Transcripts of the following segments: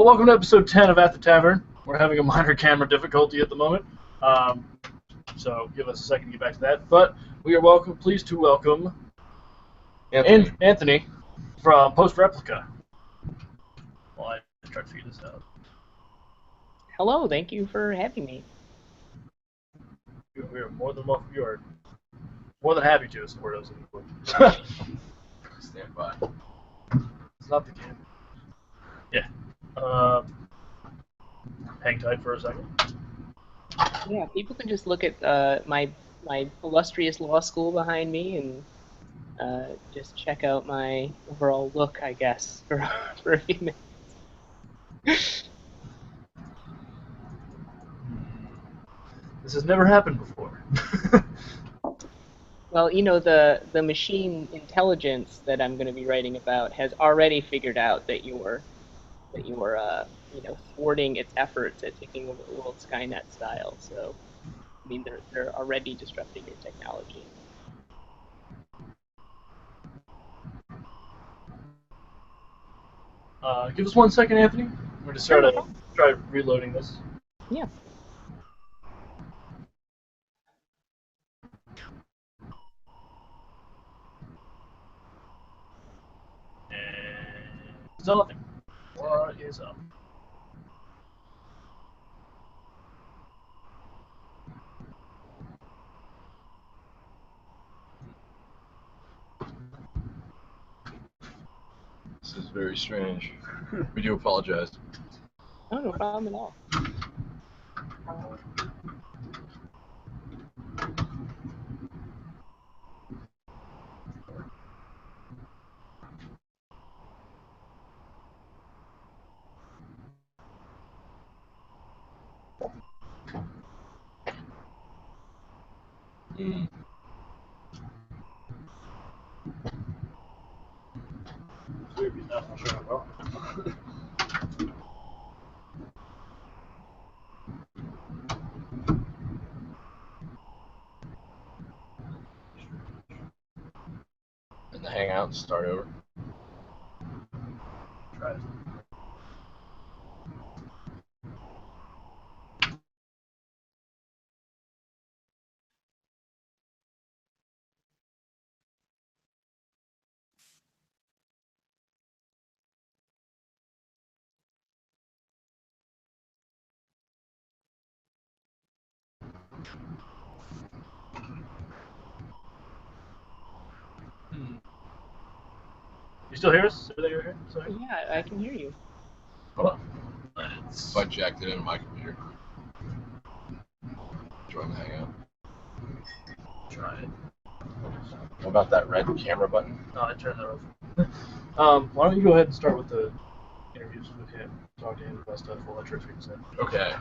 Well, welcome to episode 10 of At the Tavern. We're having a minor camera difficulty at the moment, so give us a second to get back to that. But we are pleased to welcome Anthony from Post Replica. Well, I tried to figure this out. Hello, thank you for having me. We are more than welcome. You are more than happy to, is the word I was looking for. Stand by. It's not the game. Yeah. Hang tight for a second. Yeah, people can just look at my illustrious law school behind me and just check out my overall look, I guess, for a few minutes. This has never happened before. Well, you know, the machine intelligence that I'm going to be writing about has already figured out that you're thwarting its efforts at taking over the world Skynet style. So, I mean, they're already disrupting your technology. Give us 1 second, Anthony. I'm going to try reloading this. Yeah. And still nothing. What is up? This is very strange. We do apologize. Oh, no problem at all. And the hangout and start over. Try it. You still hear us? Sorry. Yeah, I can hear you. Hold on. So I jacked it into my computer. Join the hangout. Try it. What about that red camera button? No, I turned that off. Why don't you go ahead and start with the interviews with him, talk to him about stuff while I try to figure this out. Okay.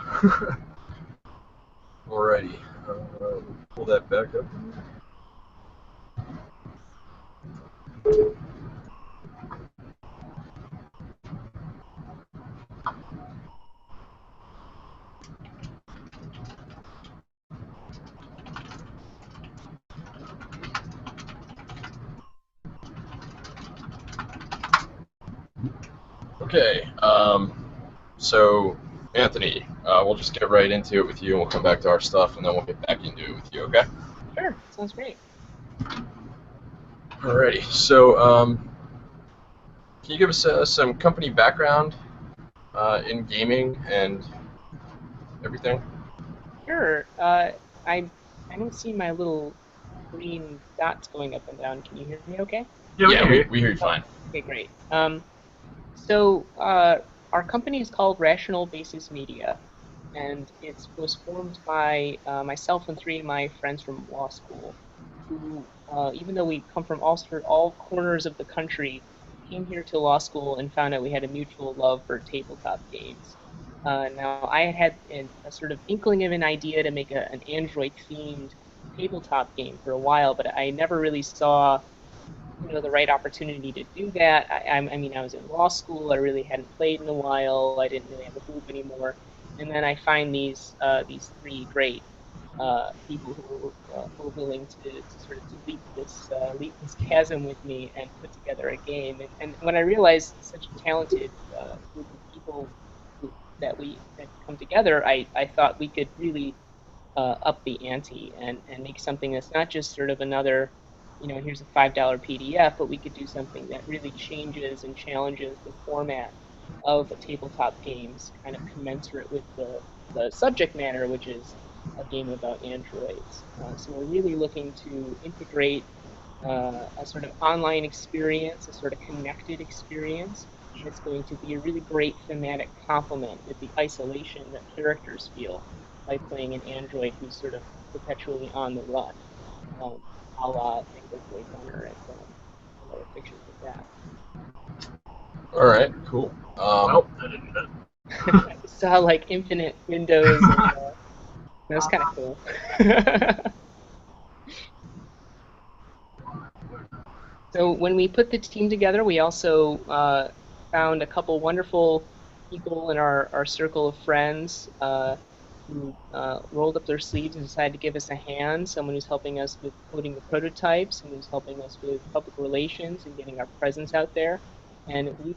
Alrighty. Pull that back up. Okay, so Anthony, we'll just get right into it with you, and we'll come back to our stuff, and then we'll get back into it with you, okay? Sure, sounds great. Alrighty, so can you give us some company background in gaming and everything? Sure. I don't see my little green dots going up and down. Can you hear me okay? Yeah, we hear you fine. Okay, great. So our company is called Rational Basis Media, and it was formed by myself and three of my friends from law school, who, even though we come from all corners of the country, came here to law school and found out we had a mutual love for tabletop games. Now, I had a sort of inkling of an idea to make an Android-themed tabletop game for a while, but I never really saw the right opportunity to do that. I mean, I was in law school. I really hadn't played in a while. I didn't really have a group anymore. And then I find these three great people who were willing to sort of leap this chasm with me and put together a game. And when I realized such a talented group of people that come together, I thought we could really up the ante and make something that's not just sort of another, here's a $5 PDF, but we could do something that really changes and challenges the format of tabletop games, kind of commensurate with the subject matter, which is a game about androids. So we're really looking to integrate a sort of online experience, a sort of connected experience. It's going to be a really great thematic complement with the isolation that characters feel by playing an android who's sort of perpetually on the run, a la things like Blade Runner and other fictions like that. All right, cool. Well, I didn't do that. I saw like infinite windows, and that was kind of cool. So when we put the team together, we also found a couple wonderful people in our circle of friends who rolled up their sleeves and decided to give us a hand. Someone who's helping us with coding the prototypes, and who's helping us with public relations and getting our presence out there. And we've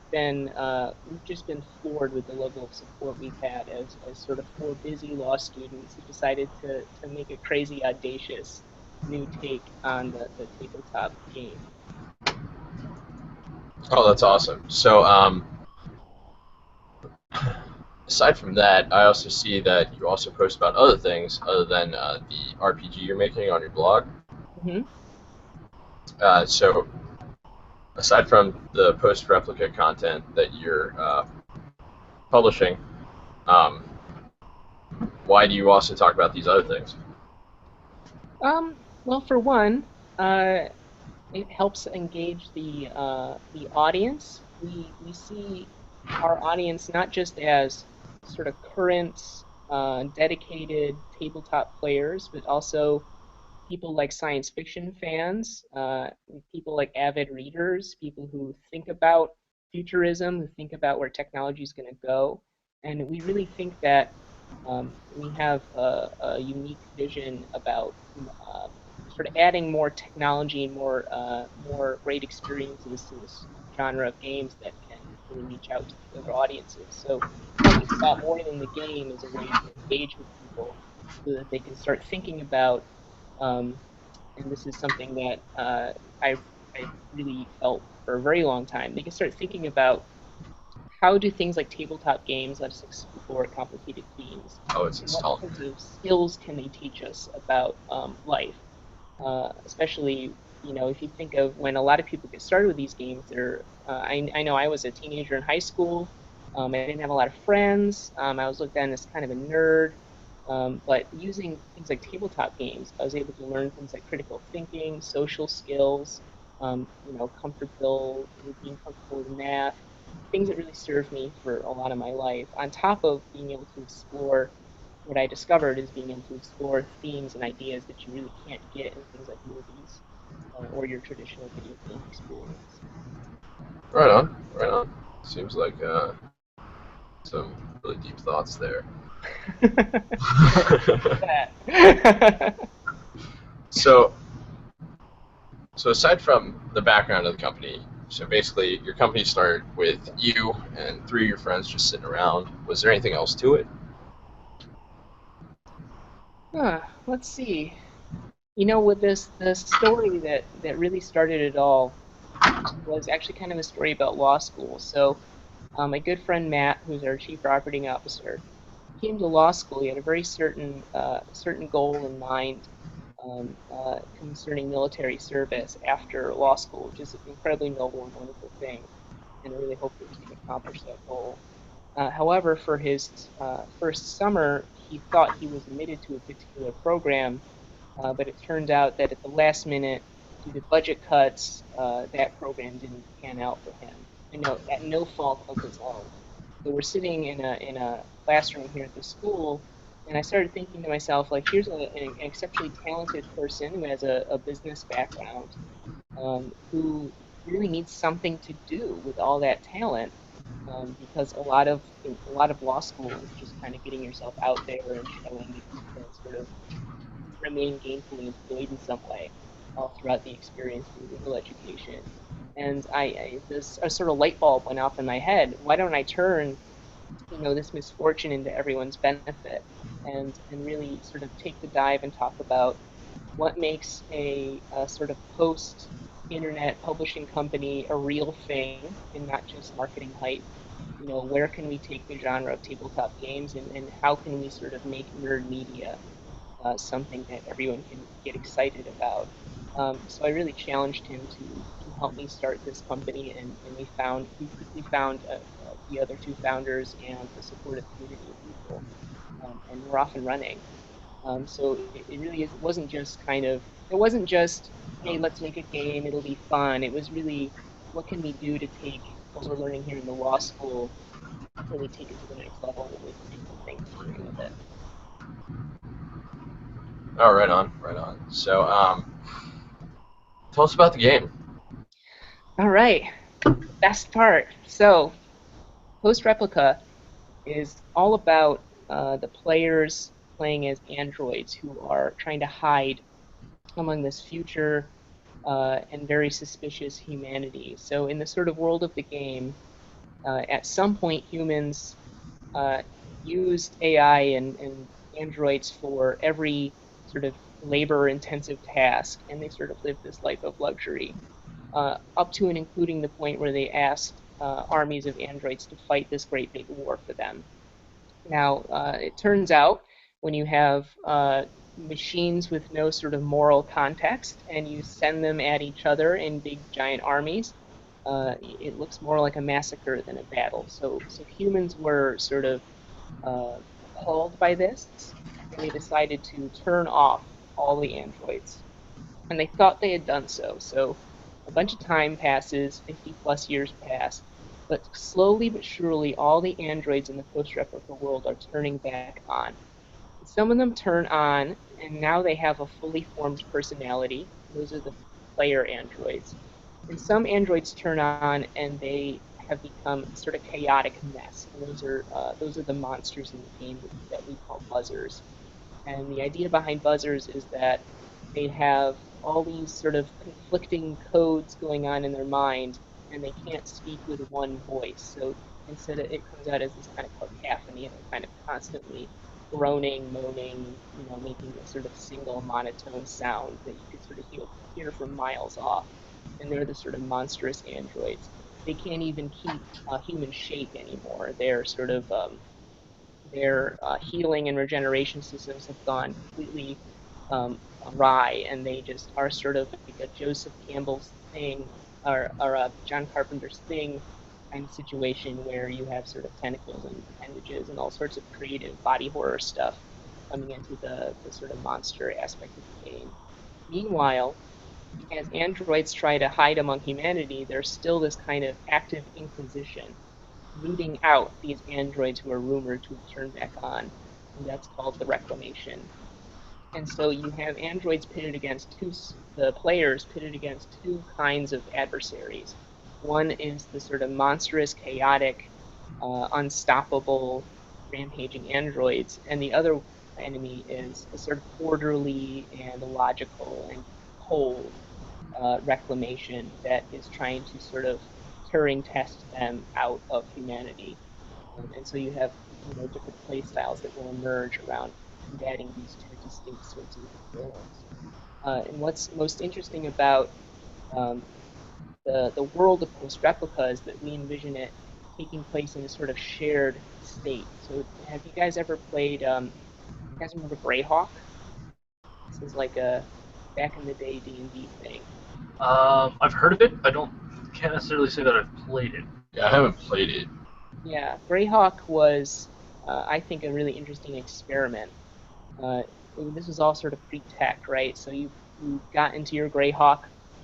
just been floored with the level of support we've had as sort of four busy law students who decided to make a crazy, audacious new take on the tabletop game. Oh, that's awesome. So, aside from that, I also see that you also post about other things other than the RPG you're making on your blog. Mm-hmm. So, aside from the Post Replica content that you're publishing, um, why do you also talk about these other things? Well, for one, it helps engage the audience. We see our audience not just as sort of current, dedicated tabletop players, but also people like science fiction fans, people like avid readers, people who think about futurism, who think about where technology is going to go. And we really think that we have a unique vision about sort of adding more technology and more great experiences to this genre of games that can really reach out to the other audiences. So talking about more than the game is a way to engage with people so that they can start thinking about, um, and this is something that I really felt for a very long time. They can start thinking about how do things like tabletop games let us explore complicated themes, Oh, it's and what installed. sorts of skills can they teach us about life, especially if you think of when a lot of people get started with these games. I know I was a teenager in high school. I didn't have a lot of friends. I was looked at as kind of a nerd. But using things like tabletop games, I was able to learn things like critical thinking, social skills, comfortable, being comfortable with math, things that really served me for a lot of my life. On top of being able to explore, what I discovered is being able to explore themes and ideas that you really can't get in things like movies or your traditional video game experience. Right on, right on. Seems like some really deep thoughts there. That. So, so aside from the background of the company, so basically your company started with you and three of your friends just sitting around. Was there anything else to it? Let's see. With the story that really started it all was actually kind of a story about law school. So, my good friend Matt, who's our chief operating officer, came to law school. He had a very certain goal in mind concerning military service after law school, which is an incredibly noble and wonderful thing. And I really hope that he can accomplish that goal. However, for his first summer, he thought he was admitted to a particular program, but it turned out that at the last minute, due to budget cuts, that program didn't pan out for him. I know at no fault of his own. So we're sitting in a classroom here at the school, and I started thinking to myself, like, here's an exceptionally talented person who has a business background, who really needs something to do with all that talent, because a lot of law school is just kind of getting yourself out there and showing that you can sort of remain gainfully employed in some way all throughout the experience of your legal education. And this a sort of light bulb went off in my head. Why don't I turn this misfortune into everyone's benefit, and really sort of take the dive and talk about what makes a sort of post-internet publishing company a real thing and not just marketing hype. Where can we take the genre of tabletop games, and how can we sort of make nerd media something that everyone can get excited about. So I really challenged him to help me start this company, and we quickly found the other two founders and a supportive community of people, and we're off and running. So it really is. It wasn't just, hey, let's make a game, it'll be fun. It was really, what can we do to take what we're learning here in the law school, really take it to the next level and really create something enduring with it. Oh, right on, right on. So, tell us about the game. All right, best part. So, Post Replica is all about the players playing as androids who are trying to hide among this future and very suspicious humanity. So, in the sort of world of the game, at some point, humans uh, used AI and androids for every sort of labor-intensive task, and they sort of lived this life of luxury, up to and including the point where they asked armies of androids to fight this great big war for them. Now, it turns out when you have machines with no sort of moral context and you send them at each other in big giant armies, it looks more like a massacre than a battle. So humans were sort of appalled by this, and they decided to turn off all the androids. And they thought they had done so. So a bunch of time passes, 50 plus years pass, but slowly but surely, all the androids in the post replica world are turning back on. Some of them turn on, and now they have a fully formed personality. Those are the player androids. And some androids turn on, and they have become a sort of chaotic mess. And those are the monsters in the game that we call buzzers. And the idea behind buzzers is that they have all these sort of conflicting codes going on in their mind, and they can't speak with one voice. So instead, it comes out as this kind of cacophony, and they're kind of constantly groaning, moaning, making a sort of single monotone sound that you could sort of hear from miles off. And they're the sort of monstrous androids. They can't even keep a human shape anymore. They're sort of their healing and regeneration systems have gone completely awry, and they just are sort of like a Joseph Campbell's thing, or a John Carpenter's thing kind of situation where you have sort of tentacles and appendages and all sorts of creative body horror stuff coming into the sort of monster aspect of the game. Meanwhile, as androids try to hide among humanity, there's still this kind of active inquisition rooting out these androids who are rumored to have turned back on, and that's called the reclamation. And so you have androids pitted against the players pitted against two kinds of adversaries. One is the sort of monstrous, chaotic, unstoppable, rampaging androids, and the other enemy is a sort of orderly and logical and cold reclamation that is trying to sort of Turing test them out of humanity. And so you have different play styles that will emerge around combating these two distinct sorts of worlds. And what's most interesting about um, the world of Post Replica is that we envision it taking place in a sort of shared state. So have you guys ever played? You guys remember Greyhawk? This is like a back in the day D&D thing. I've heard of it. Can't necessarily say that I've played it. Yeah, I haven't played it. Yeah, Greyhawk was, I think, a really interesting experiment. Uh, this was all sort of pre-tech, right? So you got into your Greyhawk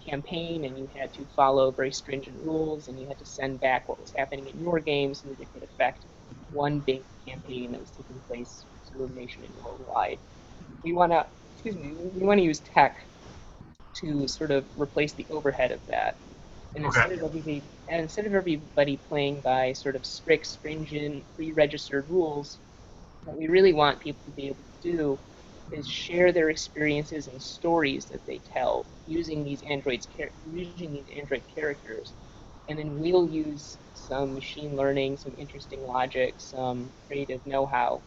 campaign, and you had to follow very stringent rules, and you had to send back what was happening in your game so that it could affect one big campaign that was taking place sort of nation and worldwide. We want to, excuse me, we want to use tech to sort of replace the overhead of that. And Okay. instead of everybody playing by sort of strict, stringent, pre-registered rules, what we really want people to be able to do is share their experiences and stories that they tell using these using these android characters, and then we'll use some machine learning, some interesting logic, some creative know-how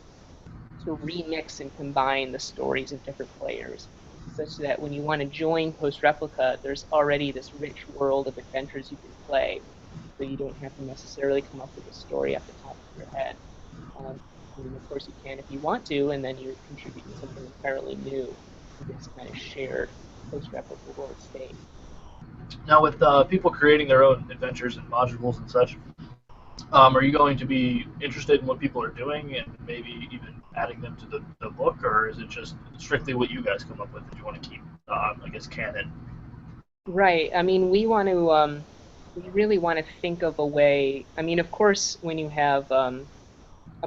to remix and combine the stories of different players, such that when you want to join Post Replica, there's already this rich world of adventures you can play, so you don't have to necessarily come up with a story off the top of your head. I mean, of course you can if you want to, and then you're contributing something entirely new to this kind of shared post-replica world state. Now, with people creating their own adventures and modules and such, are you going to be interested in what people are doing and maybe even adding them to the book, or is it just strictly what you guys come up with that you want to keep, I guess, canon? Right. I mean, we really want to think of a way. I mean, of course, when you have a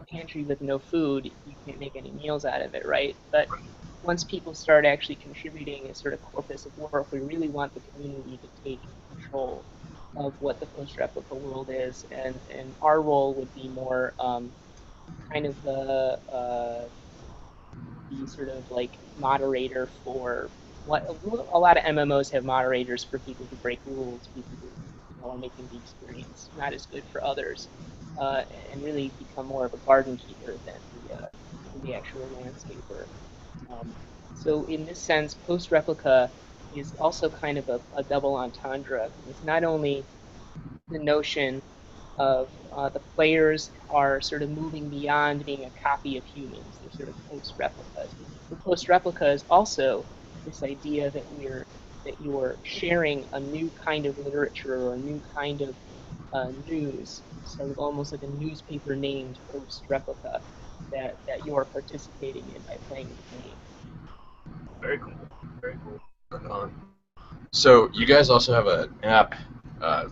pantry with no food, you can't make any meals out of it, right? But once people start actually contributing a sort of corpus of work, we really want the community to take control of what the post-replica world is, and our role would be more kind of the sort of like moderator for what a lot of MMOs have moderators for people who break rules, people who are making the experience not as good for others, uh, and really become more of a garden keeper than the actual landscaper. Um, so in this sense, Post Replica is also kind of a double entendre. It's not only the notion of the players are sort of moving beyond being a copy of humans. They're sort of post replicas. But post replica is also this idea that you're sharing a new kind of literature or a new kind of news, sort of almost like a newspaper named post replica that you are participating in by playing the game. Very cool. Very cool. So you guys also have an app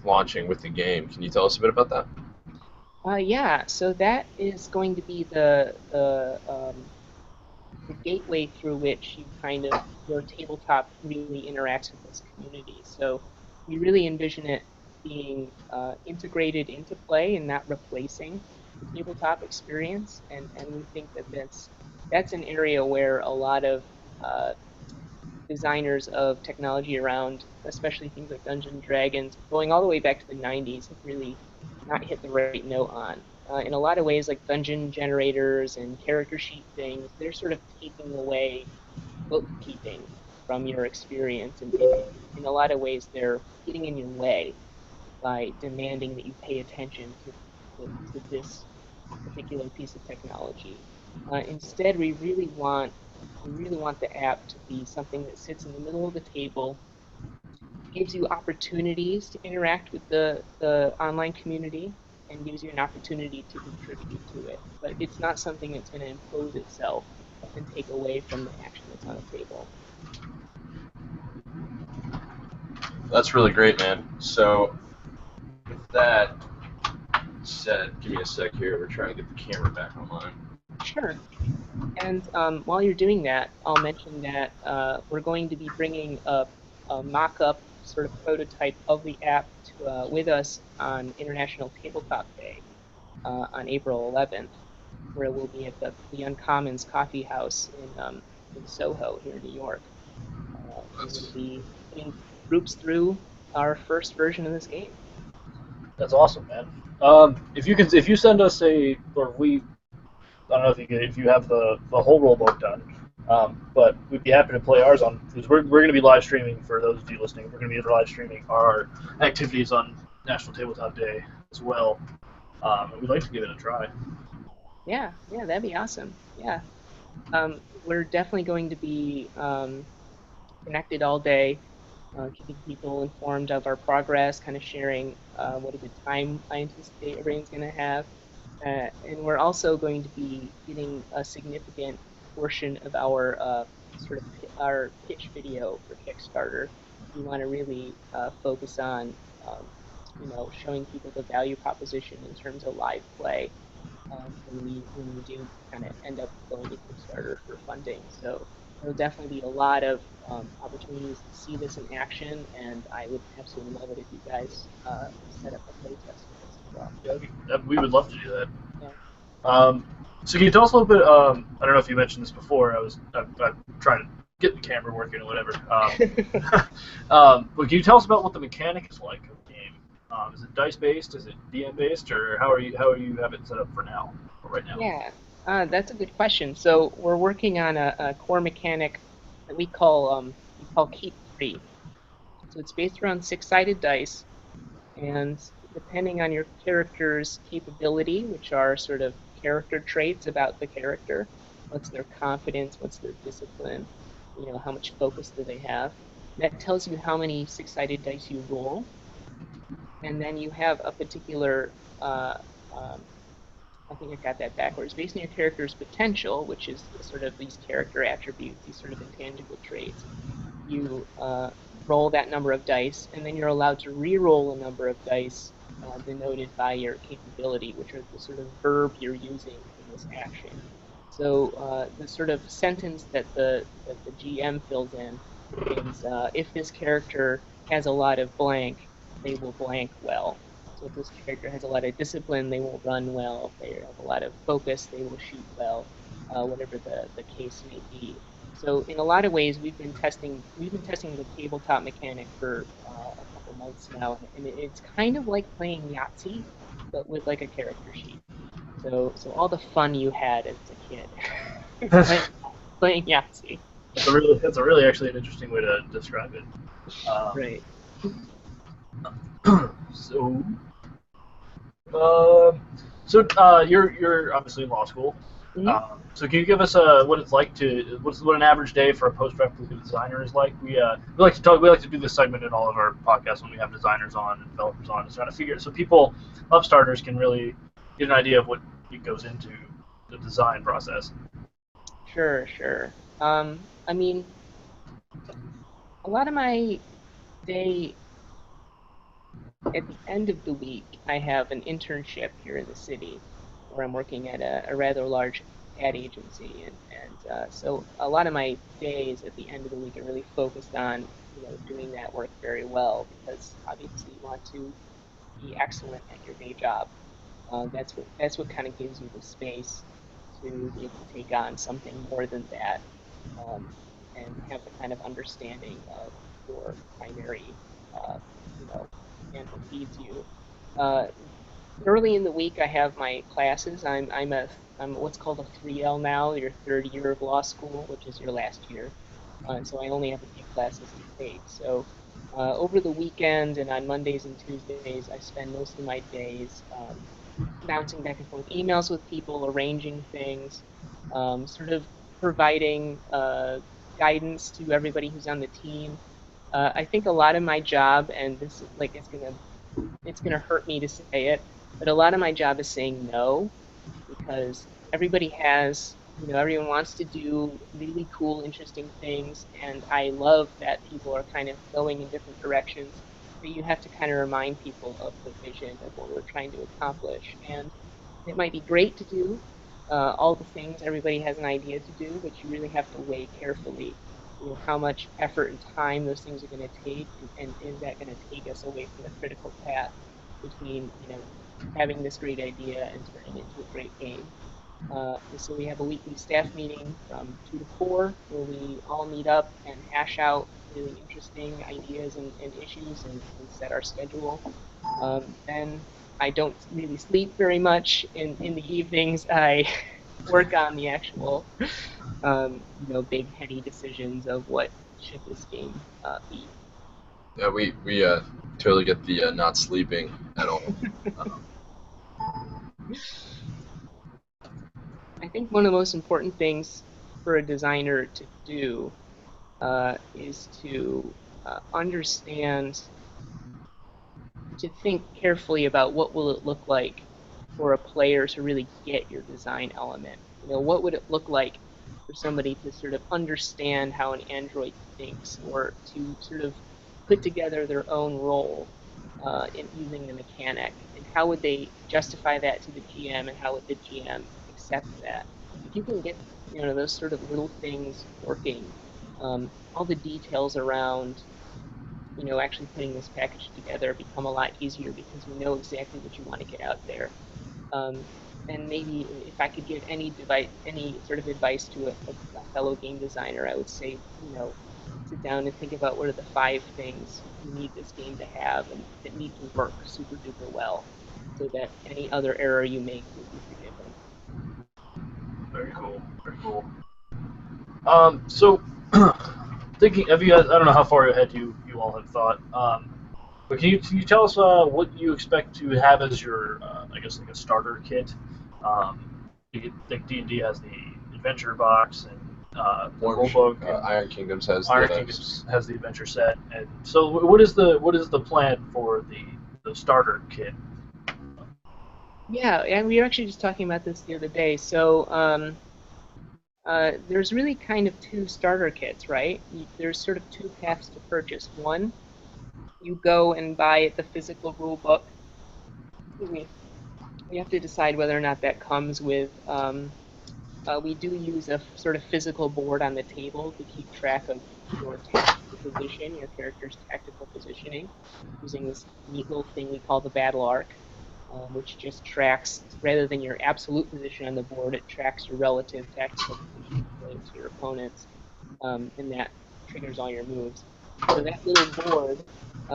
launching with the game. Can you tell us a bit about that? Yeah, so that is going to be the gateway through which you kind of your tabletop really interacts with this community. So we really envision it being integrated into play and not replacing the tabletop experience. And we think that that's an area where a lot of uh, designers of technology around, especially things like Dungeons and Dragons, going all the way back to the 90s, have really not hit the right note on. In a lot of ways, like dungeon generators and character sheet things, they're sort of taking away bookkeeping from your experience, and in a lot of ways, they're getting in your way by demanding that you pay attention to this particular piece of technology. Instead, we really want the app to be something that sits in the middle of the table, gives you opportunities to interact with the online community, and gives you an opportunity to contribute to it. But it's not something that's going to impose itself and take away from the action that's on the table. That's really great, man. So with that said, give me a sec here. We're trying to get the camera back online. Sure. And while you're doing that, I'll mention that we're going to be bringing a mock-up sort of prototype of the app with us on International Tabletop Day on April 11th, where we'll be at the Uncommons Coffee House in Soho here in New York. And we'll be putting groups through our first version of this game. That's awesome, man. If you send us I don't know if you have the whole rulebook done, but we'd be happy to play ours on because we're going to be live streaming for those of you listening. We're going to be live streaming our activities on National Tabletop Day as well. And we'd like to give it a try. Yeah, that'd be awesome. Yeah. We're definitely going to be connected all day, keeping people informed of our progress, kind of sharing what a good time I anticipate everyone's going to have. And we're also going to be getting a significant portion of our our pitch video for Kickstarter. We want to really focus on, um, showing people the value proposition in terms of live play when we do kind of end up going to Kickstarter for funding. So there'll definitely be a lot of opportunities to see this in action, and I would absolutely love it if you guys set up a playtest with us as well. Yeah, we would love to do that. Yeah. So can you tell us a little bit? I don't know if you mentioned this before. I'm trying to get the camera working or whatever. But can you tell us about what the mechanic is like of the game? Is it dice based? Is it DM based? Or how are you have it set up for now, or right now? Yeah, that's a good question. So we're working on a core mechanic that we call Keep Three. So it's based around six-sided dice, and depending on your character's capability, which are sort of character traits about the character, what's their confidence, what's their discipline, how much focus do they have, that tells you how many six-sided dice you roll, and then you have a particular uh, um, I think I got that backwards. Based on your character's potential, which is sort of these character attributes, these sort of intangible traits, you roll that number of dice, and then you're allowed to re-roll a number of dice denoted by your capability, which are the sort of verb you're using in this action. So the sort of sentence that the GM fills in is if this character has a lot of blank, they will blank well. So if this character has a lot of discipline, they will run well. If they have a lot of focus, they will shoot well, whatever the case may be. So in a lot of ways, we've been testing the tabletop mechanic for a couple months now, and it's kind of like playing Yahtzee, but with like a character sheet. So all the fun you had as a kid playing playing Yahtzee. That's a really actually an interesting way to describe it. Um, Right. so, uh, you're obviously in law school. Hmm. So can you give us what it's like to what an average day for a post replica designer is like? We like to do this segment in all of our podcasts when we have designers on and developers on, to try to figure it so people love starters can really get an idea of what it goes into the design process. Sure, sure. I mean, a lot of my day at the end of the week, I have an internship here in the city where I'm working at a rather large ad agency, and so a lot of my days at the end of the week are really focused on doing that work very well because obviously you want to be excellent at your day job. That's what kind of gives you the space to be able to take on something more than that, um, and have the kind of understanding of your primary, uh, you know, and what feeds you. Uh, Early in the week, I have my classes. I'm what's called a 3L now, your third year of law school, which is your last year. So I only have a few classes to take. So over the weekend and on Mondays and Tuesdays, I spend most of my days bouncing back and forth emails with people, arranging things, sort of providing guidance to everybody who's on the team. I think a lot of my job, and this is like it's gonna hurt me to say it, but a lot of my job is saying no because everyone wants to do really cool, interesting things, and I love that people are kind of going in different directions, but you have to kind of remind people of the vision of what we're trying to accomplish. And it might be great to do all the things everybody has an idea to do, but you really have to weigh carefully, how much effort and time those things are going to take, and is that going to take us away from the critical path between, having this great idea and turning it into a great game. And so we have a weekly staff meeting from 2 to 4 where we all meet up and hash out really interesting ideas and issues and set our schedule. Then I don't really sleep very much in the evenings. I work on the actual, big heady decisions of what should this game be. Yeah, we totally get the not sleeping at all. Um, I think one of the most important things for a designer to do is to understand, to think carefully about what will it look like for a player to really get your design element. What would it look like for somebody to sort of understand how an android thinks, or to sort of put together their own role in using the mechanic, and how would they justify that to the GM, and how would the GM accept that? If you can get those sort of little things working, all the details around actually putting this package together become a lot easier because you know exactly what you want to get out there. Um, and maybe if I could give any sort of advice to a fellow game designer, I would say, sit down and think about what are the 5 things you need this game to have and that need to work super duper well, so that any other error you make will be forgiven. Very cool. Very cool. So thinking of you guys, I don't know how far ahead you all have thought. But can you tell us what you expect to have as your I guess like a starter kit? You think D&D has the adventure box and the rulebook, and Iron Kingdoms has Iron the Kingdoms has the adventure set, and so what is the plan for the starter kit? Yeah, and we were actually just talking about this the other day. So there's really kind of 2 starter kits, right? There's sort of 2 paths to purchase. One, you go and buy the physical rule book. Excuse me. You have to decide whether or not that comes with. We do use a sort of physical board on the table to keep track of your tactical position, your character's tactical positioning, using this neat little thing we call the battle arc, which just tracks, rather than your absolute position on the board, it tracks your relative tactical position relative to your opponents, and that triggers all your moves. So that little board,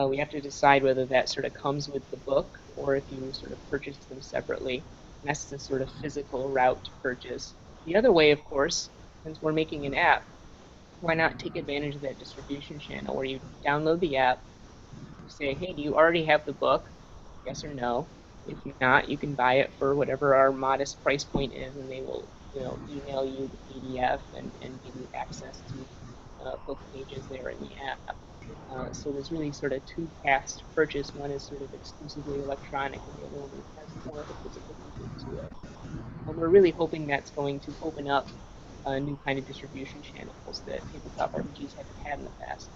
we have to decide whether that sort of comes with the book or if you sort of purchase them separately. And that's the sort of physical route to purchase. The other way, of course, since we're making an app, why not take advantage of that distribution channel where you download the app, you say, hey, do you already have the book? Yes or no. If not, you can buy it for whatever our modest price point is, and they will, email you the PDF and give you access to book pages there in the app. So there's really sort of 2 paths to purchase. One is sort of exclusively electronic, and the other one has more of a physical component to it. And we're really hoping that's going to open up new kind of distribution channels that tabletop RPGs haven't had in the past.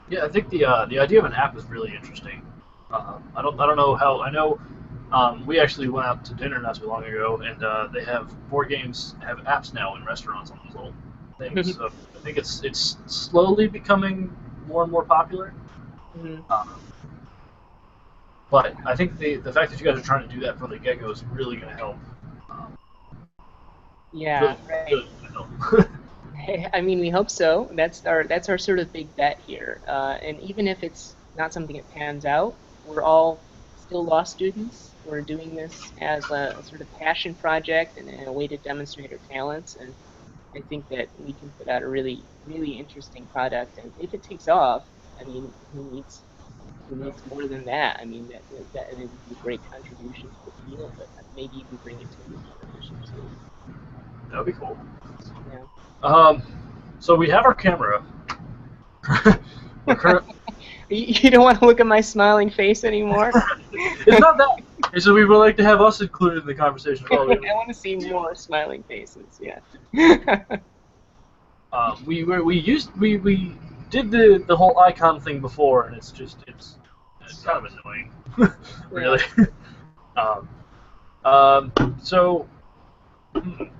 Yeah, I think the idea of an app is really interesting. I don't know how I know. We actually went out to dinner not too long ago, and they have board games have apps now in restaurants on those little things. So I think it's slowly becoming more and more popular. Mhm. Um, but I think the fact that you guys are trying to do that from the get go is really going to help. Um, Yeah, really, right. really going to help. I mean, we hope so. That's our sort of big bet here. And even if it's not something that pans out, we're all still law students. We're doing this as a sort of passion project and a way to demonstrate our talents. And I think that we can put out a really, really interesting product. And if it takes off, I mean, who needs more than that? I mean, that it would be a great contribution to the field, but maybe even bring it to a new generation too. That would be cool. Yeah. Um, so we have our camera. We're current. You don't want to look at my smiling face anymore? It's not that. It's just we would like to have us included in the conversation as well. I want to see more smiling faces. Yeah. We did the whole icon thing before, and it's kind of annoying, Yeah. really. um, so trying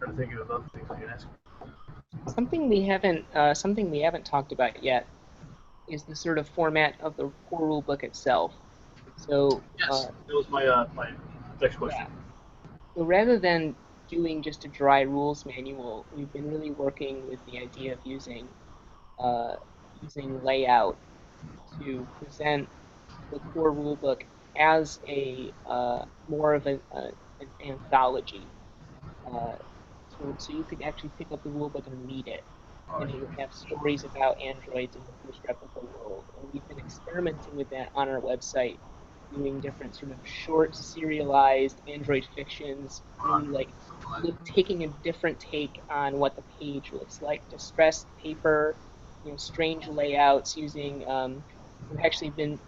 to think of other things I can ask. Something we haven't talked about yet is the sort of format of the core rule book itself. So, Yes, that was my next question. yeah. So rather than doing just a dry rules manual, we've been really working with the idea of uh, using layout to present the core rulebook as a more of an anthology. Uh, so you could actually pick up the rulebook and read it, and it would have stories about androids in the Post Replica world. And we've been experimenting with that on our website, doing different sort of short serialized android fictions, really like taking a different take on what the page looks like, distressed paper, strange layouts using we've actually been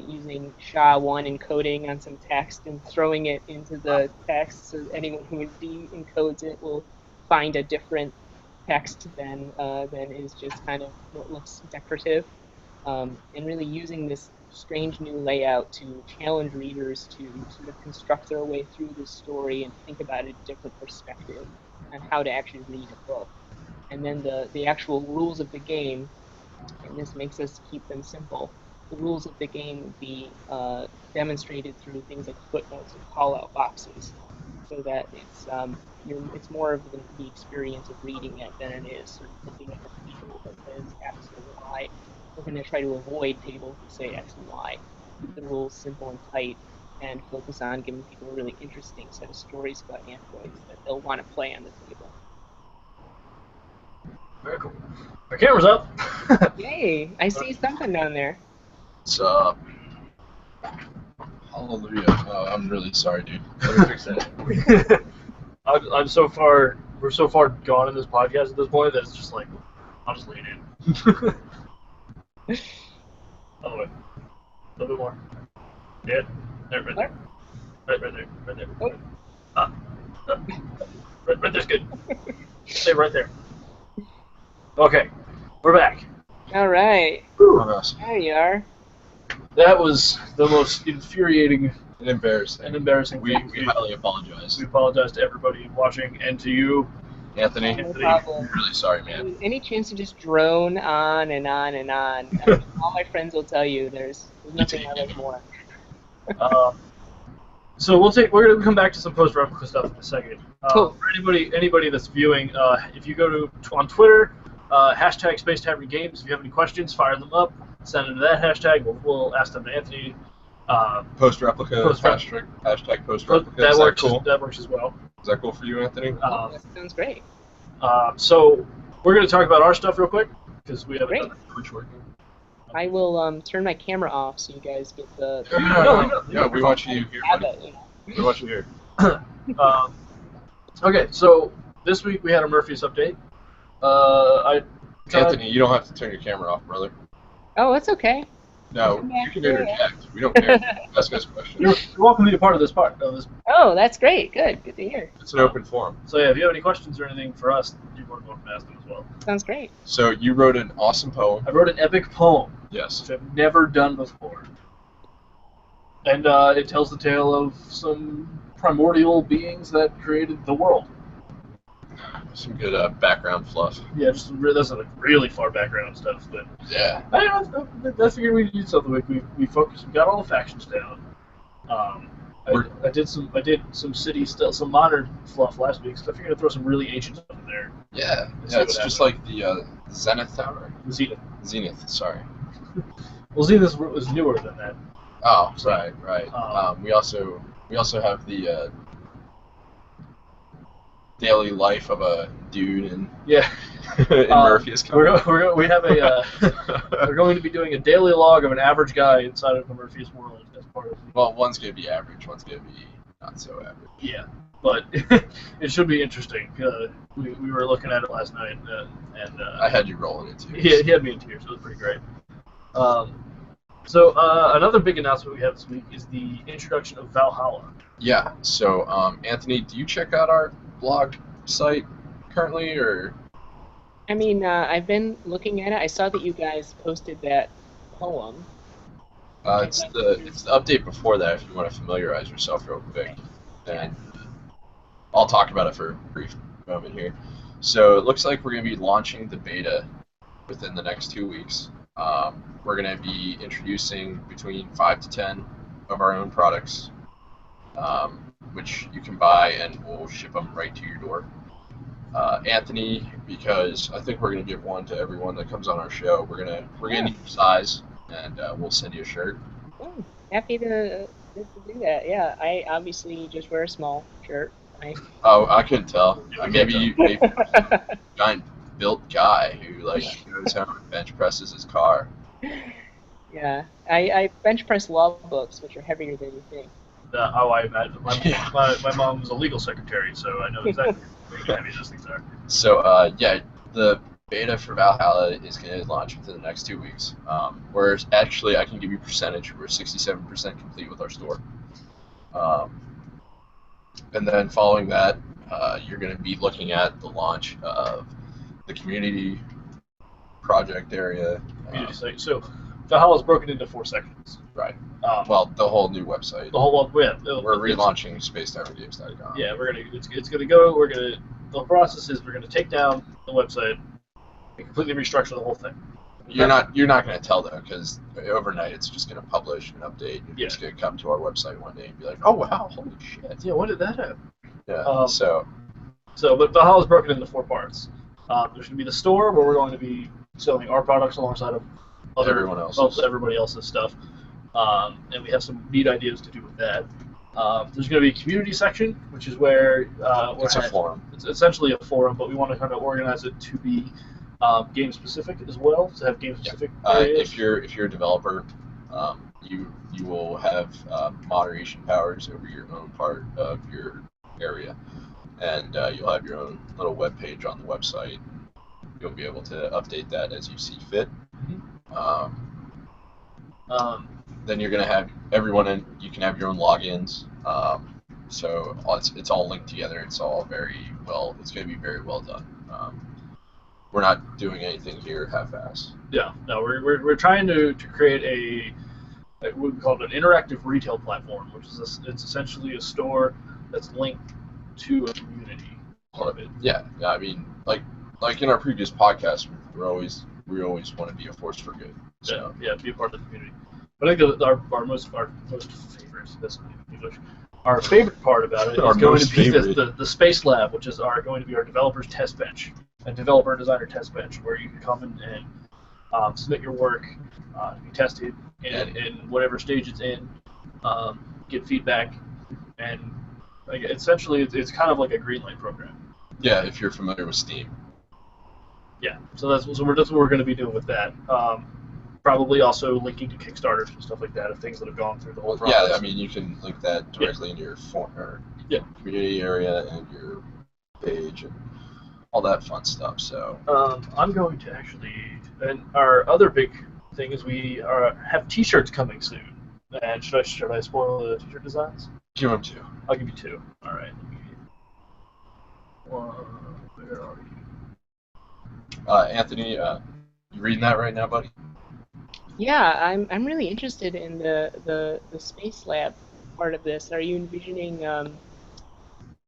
using SHA-1 encoding on some text and throwing it into the text, so anyone who de-encodes it will find a different text than is just kind of what looks decorative, and really using this strange new layout to challenge readers to sort of construct their way through this story and think about a different perspective on how to actually read a book. And then the actual rules of the game, and this makes us keep them simple. the rules of the game would be demonstrated through things like footnotes and call-out boxes, so that it's more of the experience of reading it than it is sort of looking at a table that says X or Y. We're going to try to avoid tables that say X and Y, keep the rules simple and tight, and focus on giving people a really interesting set of stories about androids that they'll want to play on the table. Very cool. Our camera's up. Yay! I see something down there. What's up? Hallelujah. Oh, I'm really sorry, dude. Let me fix that. I'm so far. We're so far gone in this podcast at this point that it's just like, I'll just lean in. Other way. A little bit more. Yeah. There, right there. Right there. Right there. Oh. Right there's good. Stay right there. Okay, we're back. All right. Awesome. There you are. That was the most infuriating And embarrassing. and embarrassing We thing. highly apologize. We apologize to everybody watching and to you. Anthony, No Anthony. problem. I'm really sorry, man. Any chance to just drone on and on and on? I mean, all my friends will tell you there's nothing I like more. So we're gonna come back to some post replica stuff in a second. Cool. For anybody that's viewing, if you go on Twitter, hashtag Space Tavern Games. If you have any questions, fire them up. Send them to that hashtag. We'll ask them to Anthony. Post replica. Hashtag post replica. That Is works. cool? That works as well. Is that cool for you, Anthony? That sounds great. So we're gonna talk about our stuff real quick because we have Great. Twitch working? I will turn my camera off so you guys get the. Yeah, we want you here, have buddy. it, you know. We want you here. Okay, so this week we had a Murphy's update. Anthony, you don't have to turn your camera off, brother. Oh, it's okay. No, you can interject. We don't care. Ask us questions. You're welcome to be a part of this part. Oh, that's great. Good to hear. It's an open forum. So yeah, if you have any questions or anything for us, you're more than welcome to ask them as well. Sounds great. So you wrote an awesome poem. I wrote an epic poem, Yes. which I've never done before. And it tells the tale of some primordial beings that created the world. Some good background fluff. Yeah, that's like really far background stuff, but Yeah. I figured we'd do something. We focused. We got all the factions down. I did some city stuff, some modern fluff last week, so I figured I'd throw some really ancient stuff in there. Yeah. Let's Yeah, see it's what just like the Zenith Tower. Zenith. Zenith, sorry. Well, Zenith was newer than that. Oh, So, right. We also have the daily life of a dude in Yeah. in Murphy is coming. We're going to be doing a daily log of an average guy inside of the Murphy's world as part of. Well, one's gonna be average, one's gonna be not so average. Yeah, but it should be interesting. We were looking at it last night, and I had you rolling it too. he had me in tears. It was pretty great. So another big announcement we have this week is the introduction of Valhalla. Yeah. So, Anthony, do you check out our blog site currently, or? I mean, I've been looking at it. I saw that you guys posted that poem. It's the update before that. If you want to familiarize yourself real quick, and I'll talk about it for a brief moment here. So it looks like we're going to be launching the beta within the next 2 weeks. We're going to be introducing between 5 to 10 of our own products, which you can buy, and we'll ship them right to your door. Anthony, because I think we're going to give one to everyone that comes on our show. We're gonna need your size, and we'll send you a shirt. Oh, happy to do that. Yeah, I obviously just wear a small shirt. Oh, I couldn't tell. Yeah, Maybe a giant built guy who goes home and bench presses his car. Yeah, I bench press law books, which are heavier than you think. How I imagine. Yeah. My mom was a legal secretary, so I know exactly how heavy those things are. So, yeah, the beta for Valhalla is going to launch within the next 2 weeks. We're actually, I can give you a percentage. We're 67% complete with our store. And then following that, you're going to be looking at the launch of the community project area. Community site. So Valhalla is broken into 4 sections. Right. Well, Well, the whole new website. the whole world. We're relaunching SpaceTimerGames.com. Yeah, it's gonna go. The process is we're gonna take down the website and completely restructure the whole thing. You're not going to tell them because overnight it's just going to publish an update. You're Yeah. just going to come to our website one day and be like, oh wow, holy shit. Yeah, when did that happen? Yeah. But Valhalla is broken into 4 parts. There's going to be the store where we're going to be selling our products alongside of everybody else's stuff. And we have some neat ideas to do with that. There's going to be a community section, which is where it's a forum. It's essentially a forum, but we want to kind of organize it to be game specific as well, to have game specific. If you're a developer, you will have moderation powers over your own part of your area, and you'll have your own little web page on the website. You'll be able to update that as you see fit. Then you're going to have everyone in. You can have your own logins. So it's all linked together. It's all very well. It's going to be very well done. We're not doing anything here half-ass. Yeah, no, we're trying to create we call it an interactive retail platform, which is it's essentially a store that's linked to a community part of it. Yeah. I mean, like in our previous podcast, we always want to be a force for good. So. Yeah, be a part of the community. But I think our most favorite, that's not even English. Our favorite part about it is going to be the Space Lab, which is going to be our developers test bench, a developer designer test bench, where you can come in and submit your work, be tested in whatever stage it's in, get feedback, and essentially it's kind of like a Greenlight program. Yeah, if you're familiar with Steam. Yeah, so that's what we're going to be doing with that. Probably also linking to Kickstarters and stuff like that of things that have gone through the whole process. Yeah, I mean you can link that directly in your community area and your page and all that fun stuff. So I'm going to and our other big thing is we have T-shirts coming soon. And should I spoil the T-shirt designs? Give them 2. I'll give you 2. All right. Where are you? Anthony, you reading that right now, buddy? Yeah, I'm really interested in the Space Lab part of this. Are you envisioning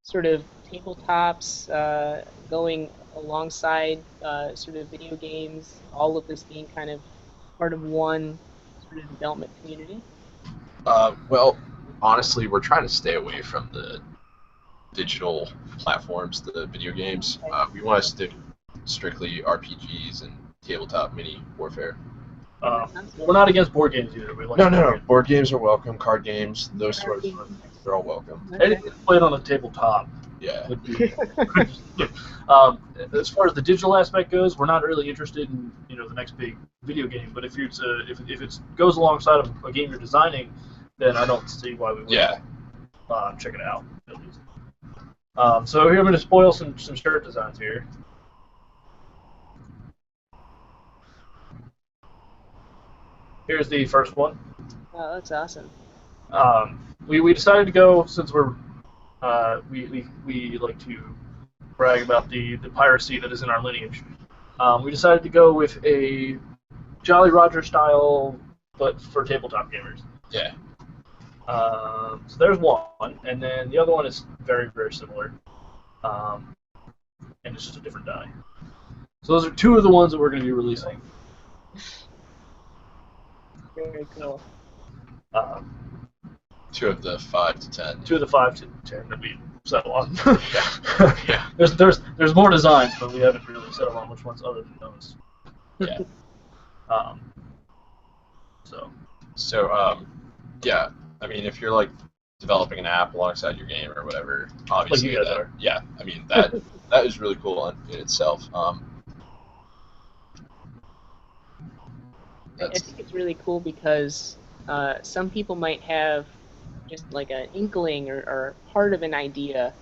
sort of tabletops going alongside sort of video games, all of this being kind of part of one sort of development community? Well, honestly, we're trying to stay away from the digital platforms, the video games. We want to stick strictly RPGs and tabletop mini warfare. We're not against board games either. We like No. Board games are welcome. Card games, those sorts of things, they're all welcome. Anything played on a tabletop. Yeah. Would be, as far as the digital aspect goes, we're not really interested in the next big video game. But if it goes alongside of a game you're designing, then I don't see why we wouldn't. Yeah. Check it out at least. So here I'm going to spoil some shirt designs here. Here's the first one. Oh, that's awesome. We decided to go, since we're we like to brag about the piracy that is in our lineage. We decided to go with a Jolly Roger style, but for tabletop gamers. Yeah. So there's one, and then the other one is very, very similar, and it's just a different die. So those are 2 of the ones that we're going to be releasing. Very cool. 2 of the 5 to 10. 2 of the 5 to 10 that we settle on. Yeah. There's more designs, but we haven't really settled on which ones other than those. Yeah. So. Yeah. I mean, if you're like developing an app alongside your game or whatever, obviously like you guys are. Yeah. I mean that is really cool in itself. I think it's really cool because some people might have just like an inkling or part of an idea,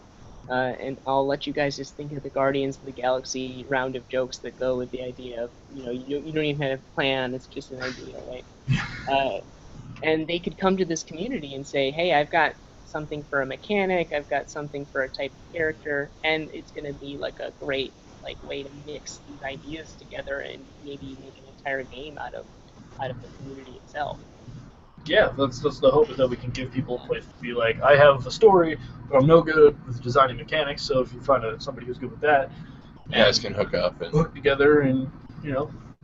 and I'll let you guys just think of the Guardians of the Galaxy round of jokes that go with the idea of, you don't even have a plan, it's just an idea, right? And they could come to this community and say, hey, I've got something for a mechanic, I've got something for a type of character, and it's going to be like a great way to mix these ideas together and maybe make an entire game out of the community itself. Yeah, that's the hope, is that we can give people a place to be like, I have a story, but I'm no good with designing mechanics, so if you find somebody who's good with that, you guys can hook up and hook together and,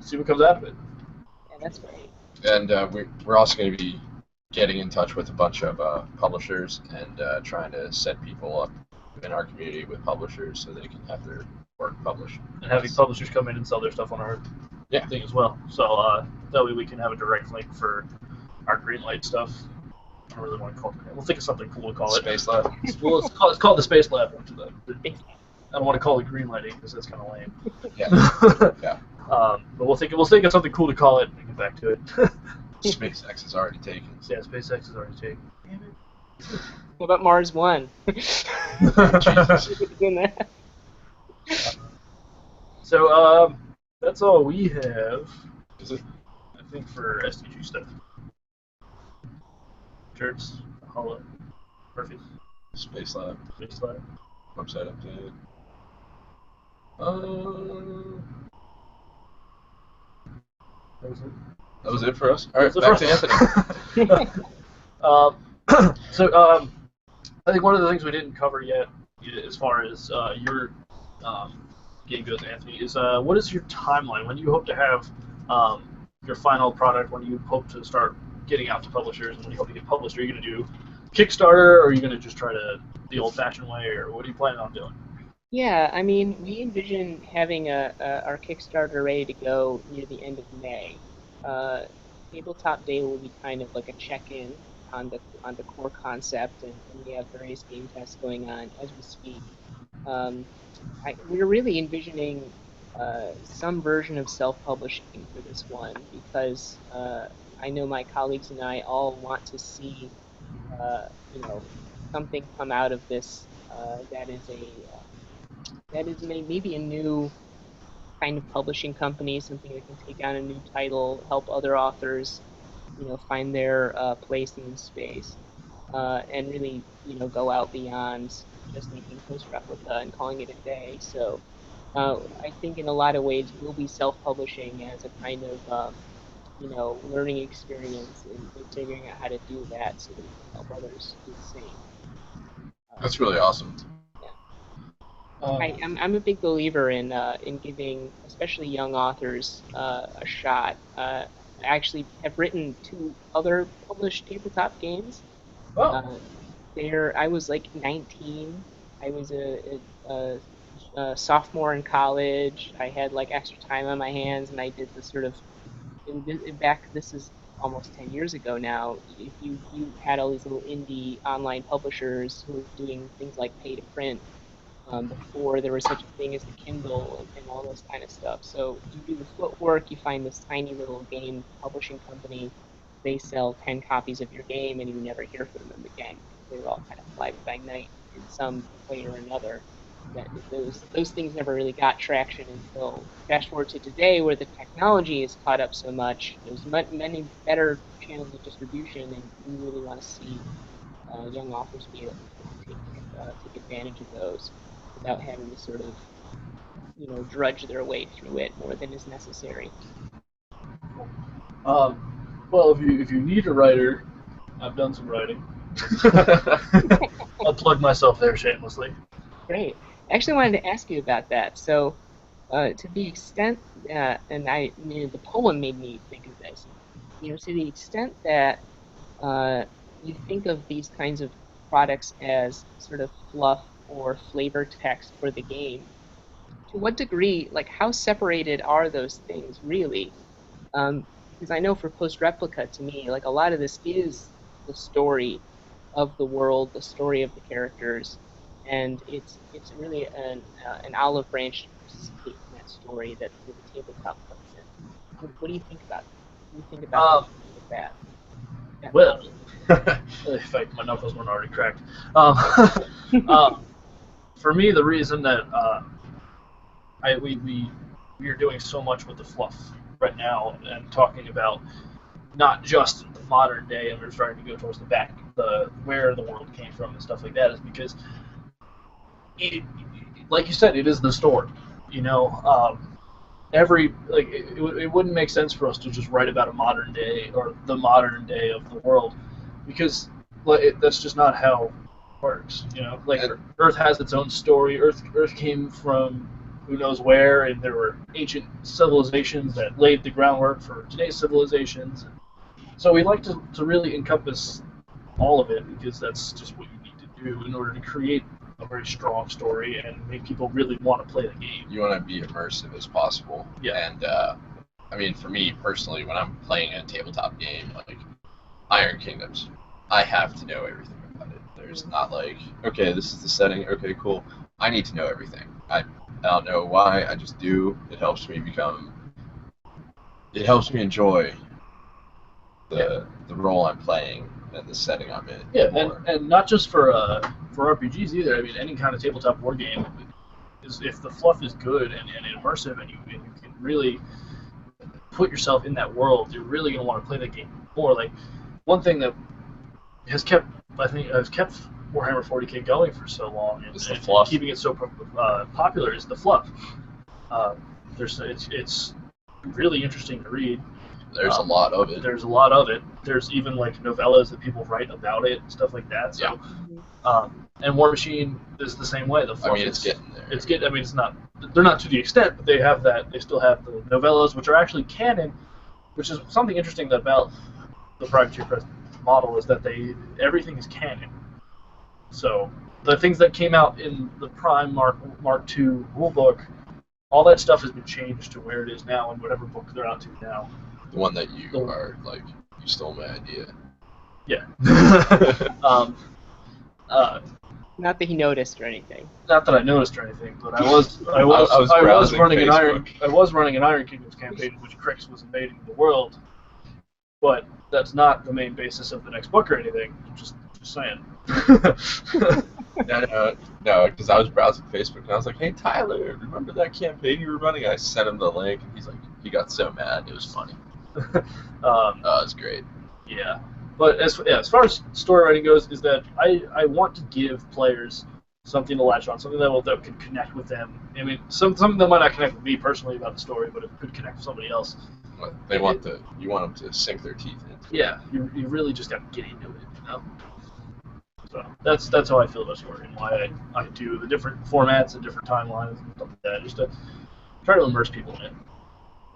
see what comes out of it. Yeah, that's great. And we're also going to be getting in touch with a bunch of publishers and trying to set people up in our community with publishers so they can have their work published. And having publishers come in and sell their stuff on our thing as well. So that way we can have a direct link for our Greenlight stuff. I don't really want to call it. We'll think of something cool to call it. Space Lab. Well, it's called the Space Lab. I don't want to call it Greenlighting because that's kind of lame. Yeah. Yeah. But we'll think of something cool to call it and get back to it. SpaceX is already taken. Yeah, SpaceX is already taken. Damn it. What about Mars One? Jesus. In that. So that's all we have. Is it? I think for SDG stuff. Turds, Hollow, Murphy's, Space Lab. Space Lab. Website update. That was it. That was it for us. All right, That's back it to Anthony. So I think one of the things we didn't cover yet, as far as your game goes, Anthony, is what is your timeline? When do you hope to have your final product? When do you hope to start getting out to publishers? And when do you hope to get published? Are you going to do Kickstarter, or are you going to just try to the old-fashioned way, or what are you planning on doing? Yeah, I mean, we envision having our Kickstarter ready to go near the end of May. Tabletop Day will be kind of like a check-in on the core concept, and we have various game tests going on as we speak. We're really envisioning some version of self-publishing for this one because I know my colleagues and I all want to see something come out of this that is maybe a new kind of publishing company, something that can take on a new title, help other authors, find their place in the space, and really, go out beyond just making Post Replica and calling it a day. So I think in a lot of ways we'll be self-publishing as a kind of, learning experience and figuring out how to do that so that we can help others do the same. That's really awesome. I'm a big believer in giving, especially young authors, a shot. I actually have written 2 other published tabletop games. Oh. I was like 19. I was a sophomore in college. I had like extra time on my hands, and I did this sort of this is almost 10 years ago now. If you had all these little indie online publishers who were doing things like pay to print. Before there was such a thing as the Kindle and all this kind of stuff. So you do the footwork, you find this tiny little game publishing company, they sell 10 copies of your game, and you never hear from them again. They were all kind of fly by night in some way or another. Those things never really got traction until fast forward to today, where the technology has caught up so much. There's many better channels of distribution, and we really want to see young authors be able to take advantage of those without having to sort of, drudge their way through it more than is necessary. Well, if you need a writer, I've done some writing. I'll plug myself there shamelessly. Great. I actually wanted to ask you about that. So, to the extent, and the poem made me think of this. To the extent that you think of these kinds of products as sort of fluff or flavor text for the game, to what degree, like, how separated are those things really? Because I know for Post Replica, to me, like, a lot of this is the story of the world, the story of the characters, and it's really an olive branch to participate in that story that the tabletop comes in. What do you think about that? What do you think about that? Well, if my knuckles weren't already cracked. For me, the reason that we are doing so much with the fluff right now and talking about not just the modern day, and we're starting to go towards where the world came from and stuff like that, is because like you said, it is the story. It wouldn't make sense for us to just write about a modern day or the modern day of the world, because that's just not how it works. Earth has its own story. Earth came from who knows where, and there were ancient civilizations that laid the groundwork for today's civilizations. So we like to really encompass all of it because that's just what you need to do in order to create a very strong story and make people really want to play the game. You want to be immersive as possible. Yeah. And I mean, for me personally, when I'm playing a tabletop game like Iron Kingdoms, I have to know everything about it. There's not like, okay, this is the setting. Okay, cool. I need to know everything. I don't know why. I just do. It helps me enjoy the role I'm playing and the setting I'm in. Yeah, more. and not just for RPGs either. I mean, any kind of tabletop war game is if the fluff is good and immersive, and you can really put yourself in that world, you're really gonna want to play that game more. Like one thing that has kept Warhammer 40K going for so long and keeping it so popular is the fluff. It's really interesting to read. There's a lot of it. There's a lot of it. There's even like novellas that people write about it and stuff like that. So, and War Machine is the same way. The fluff it's getting there. I mean, it's not. They're not to the extent, but they have that. They still have the novellas, which are actually canon, which is something interesting about the Privateer Press model is that everything is canon. So the things that came out in the Prime Mark II rulebook, all that stuff has been changed to where it is now in whatever book they're out to now. The one that you stole my idea. Yeah. Not that he noticed or anything. Not that I noticed or anything, but I was running an Iron Kingdoms campaign in which Crix was invading the world. But that's not the main basis of the next book or anything. Just saying. No, because I was browsing Facebook and I was like, "Hey Tyler, remember that campaign you were running?" I sent him the link, and he's like, he got so mad. It was funny. It's great. Yeah, but as far as story writing goes, is that I want to give players something to latch on, something that can connect with them. I mean, something that might not connect with me personally about the story, but it could connect with somebody else. You want them to sink their teeth into. Yeah, you really just got to get into it, you know. So that's how I feel about story and why I do the different formats and different timelines and stuff like that, just to try to immerse people in it.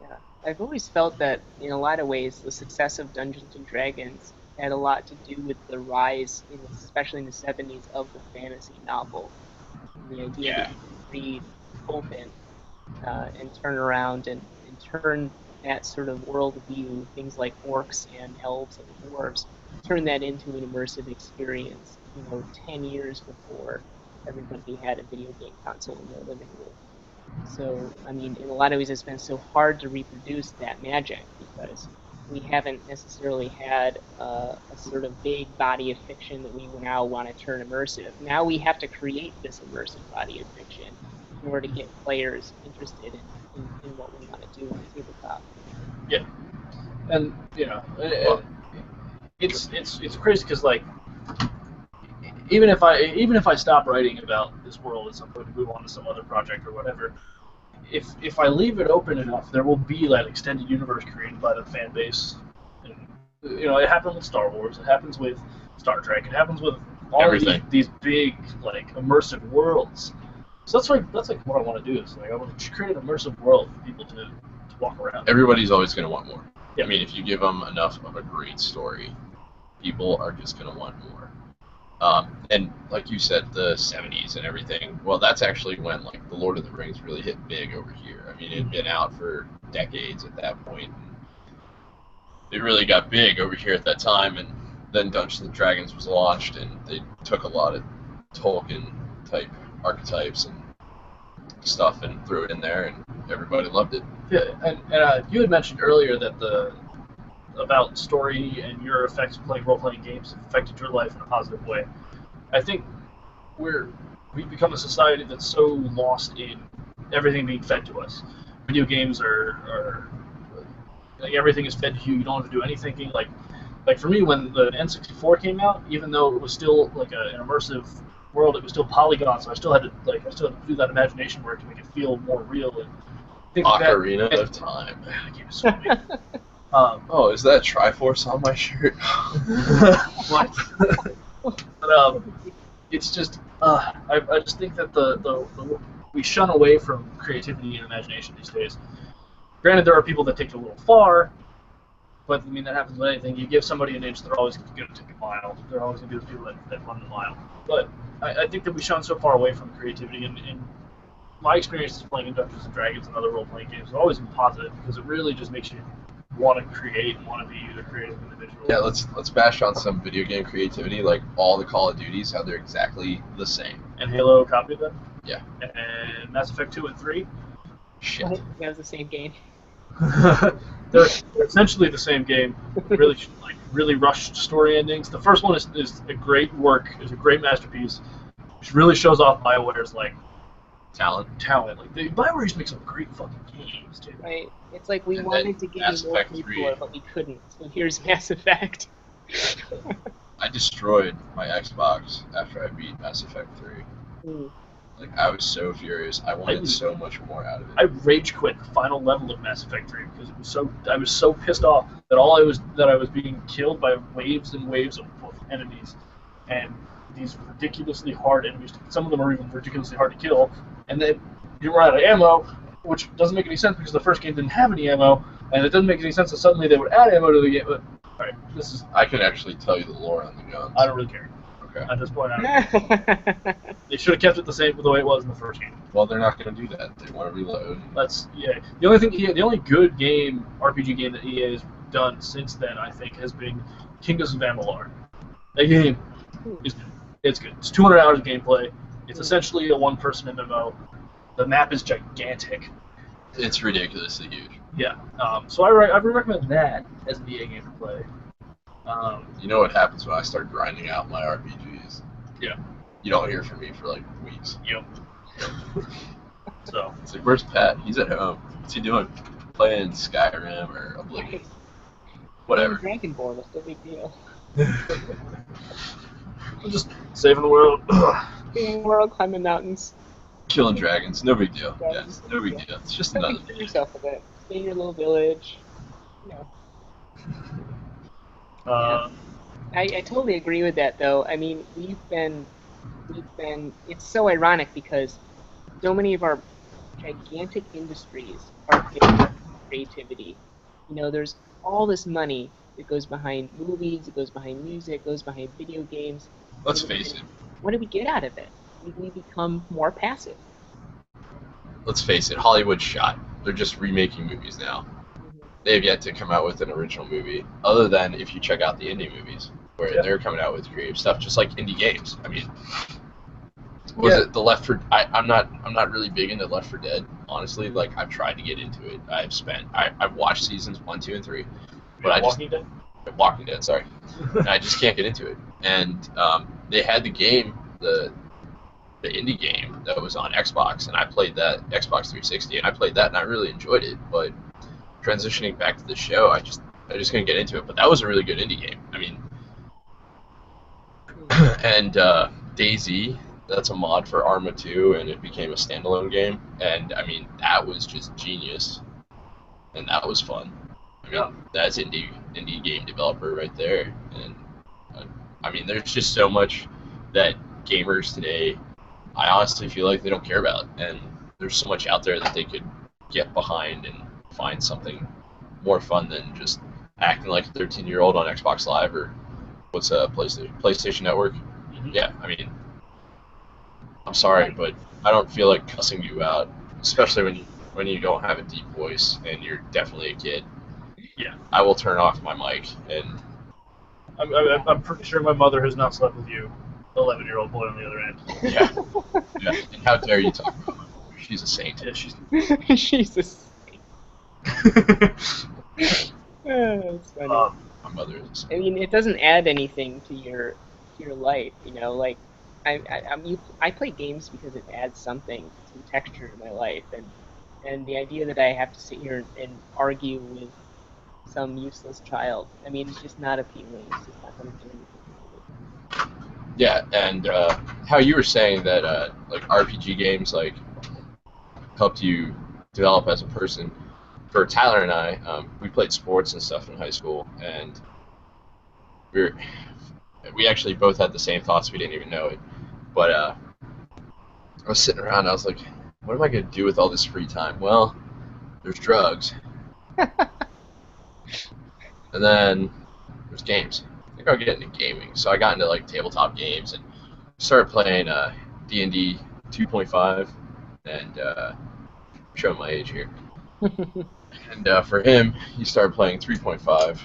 Yeah, I've always felt that in a lot of ways the success of Dungeons and Dragons had a lot to do with the rise, especially in the 70s, of the fantasy novel. And the idea that you could read open and turn around and turn that sort of worldview, things like orcs and elves and dwarves, turn that into an immersive experience, 10 years before everybody had a video game console in their living room. So, I mean, in a lot of ways it's been so hard to reproduce that magic because we haven't necessarily had a sort of big body of fiction that we now want to turn immersive. Now we have to create this immersive body of fiction in order to get players interested in what we want to do on tabletop. Yeah, and it's crazy because like even if I stop writing about this world at some point and move on to some other project or whatever, if I leave it open enough, there will be that extended universe created by the fan base. And, it happened with Star Wars. It happens with Star Trek. It happens with all of these big like immersive worlds. So that's like what I want to do is like I want to create an immersive world for people to walk around. Everybody's always going to want more. Yeah. I mean, if you give them enough of a great story, people are just going to want more. And like you said, the 70s and everything, well, that's actually when like the Lord of the Rings really hit big over here. I mean, it had been out for decades at that point. And it really got big over here at that time, and then Dungeons and Dragons was launched, and they took a lot of Tolkien-type archetypes and stuff and threw it in there, and everybody loved it. Yeah, and you had mentioned earlier that about story and your effects playing role-playing games affected your life in a positive way. I think we've become a society that's so lost in everything being fed to us. Video games are like everything is fed to you. You don't have to do any thinking. Like for me, when the N64 came out, even though it was still like an immersive world, it was still polygon, so I still had to do that imagination work to make it feel more real and things like that. Ocarina of Time. That game is so amazing. Oh, is that Triforce on my shirt? What? But it's just I just think that we shun away from creativity and imagination these days. Granted, there are people that take it a little far, but I mean that happens with anything. You give somebody an inch, they're always going to take a mile. They're always going to be the people that run the mile. But I think that we shun so far away from creativity, and my experiences playing in Dungeons and Dragons and other role-playing games have always been positive because it really just makes you want to create and want to be a creative individual. Yeah, let's bash on some video game creativity, like all the Call of Duties, how they're exactly the same. And Halo copied them. Yeah. And Mass Effect 2 and 3. Shit. That was the same game. they're essentially the same game. Really rushed story endings. The first one is a great work. Is a great masterpiece. Which really shows off BioWare's Talent. Like BioWare used to make some great fucking games, dude. Right. It's like we And wanted then to give Mass you more Effect 3. people, but we couldn't. So here's Mass Effect. I destroyed my Xbox after I beat Mass Effect 3. Mm. Like, I was so furious. I wanted so much more out of it. I rage quit the final level of Mass Effect 3 because I was so pissed off that I was being killed by waves and waves of enemies, and these ridiculously hard enemies. Some of them are even ridiculously hard to kill, and then you run out of ammo, which doesn't make any sense because the first game didn't have any ammo, and it doesn't make any sense that suddenly they would add ammo to the game. But all right, I can actually tell you the lore on the guns. I don't really care. Okay. At this point, they should have kept it the way it was in the first game. Well, they're not going to do that. They want to reload. The only good RPG game that EA has done since then, I think, has been Kingdoms of Amalur. That game it's good. It's 200 hours of gameplay. It's essentially a one-person MMO. The map is gigantic. It's ridiculously huge. Yeah. So I would recommend that as an EA game to play. You know what happens when I start grinding out my RPGs? Yeah. You don't hear from me for like weeks. Yep. So. It's like, where's Pat? He's at home. What's he doing? Playing Skyrim or Oblivion. Whatever. Dragonborn, that's no big deal. I'm just saving the world. Saving the world, climbing mountains. Killing dragons, no big deal. Yeah, no big deal. It's just another Think yourself a bit. Stay in your little village. You know. I totally agree with that, though. I mean, we've been. It's so ironic because so many of our gigantic industries are based on creativity. You know, there's all this money that goes behind movies, it goes behind music, it goes behind video games. Let's face it. What do we get out of it? We become more passive. Let's face it. Hollywood's shot. They're just remaking movies now. They've yet to come out with an original movie, other than if you check out the indie movies, where they're coming out with creative stuff, just like indie games. I mean, it the Left 4? I'm not really big into Left 4 Dead, honestly. Like, I've tried to get into it. I've watched seasons 1, 2, and 3, but Walking Dead, sorry. And I just can't get into it. And they had the game, the indie game that was on Xbox, and I played that Xbox 360, and I played that, and I really enjoyed it. But transitioning back to the show, I just couldn't get into it. But that was a really good indie game. I mean, and DayZ, that's a mod for Arma 2, and it became a standalone game. And I mean, that was just genius, and that was fun. I mean, that's indie game developer right there. And I mean, there's just so much that gamers today, I honestly feel like they don't care about, and there's so much out there that they could get behind and find something more fun than just acting like a 13-year-old on Xbox Live or what's PlayStation Network. Mm-hmm. Yeah, I mean, I'm sorry, but I don't feel like cussing you out, especially when you don't have a deep voice and you're definitely a kid. Yeah, I will turn off my mic, and I'm pretty sure my mother has not slept with you, the 11-year-old boy on the other end. Yeah. And how dare you talk about her? She's a saint. Yeah, she's she's a saint. It's funny. My mother is. I mean, it doesn't add anything to your life, you know. Like, I play games because it adds something, some texture to my life, and the idea that I have to sit here and argue with some useless child, I mean, it's just not appealing. It's just not going to do anything. Yeah, and how you were saying that like RPG games like helped you develop as a person. For Tyler and I, we played sports and stuff in high school, and we actually both had the same thoughts. We didn't even know it. But I was sitting around, I was like, what am I gonna do with all this free time? Well, there's drugs, and then there's games. I think I'll get into gaming. So I got into like tabletop games and started playing D&D 2.5, and showing my age here. And for him, he started playing 3.5,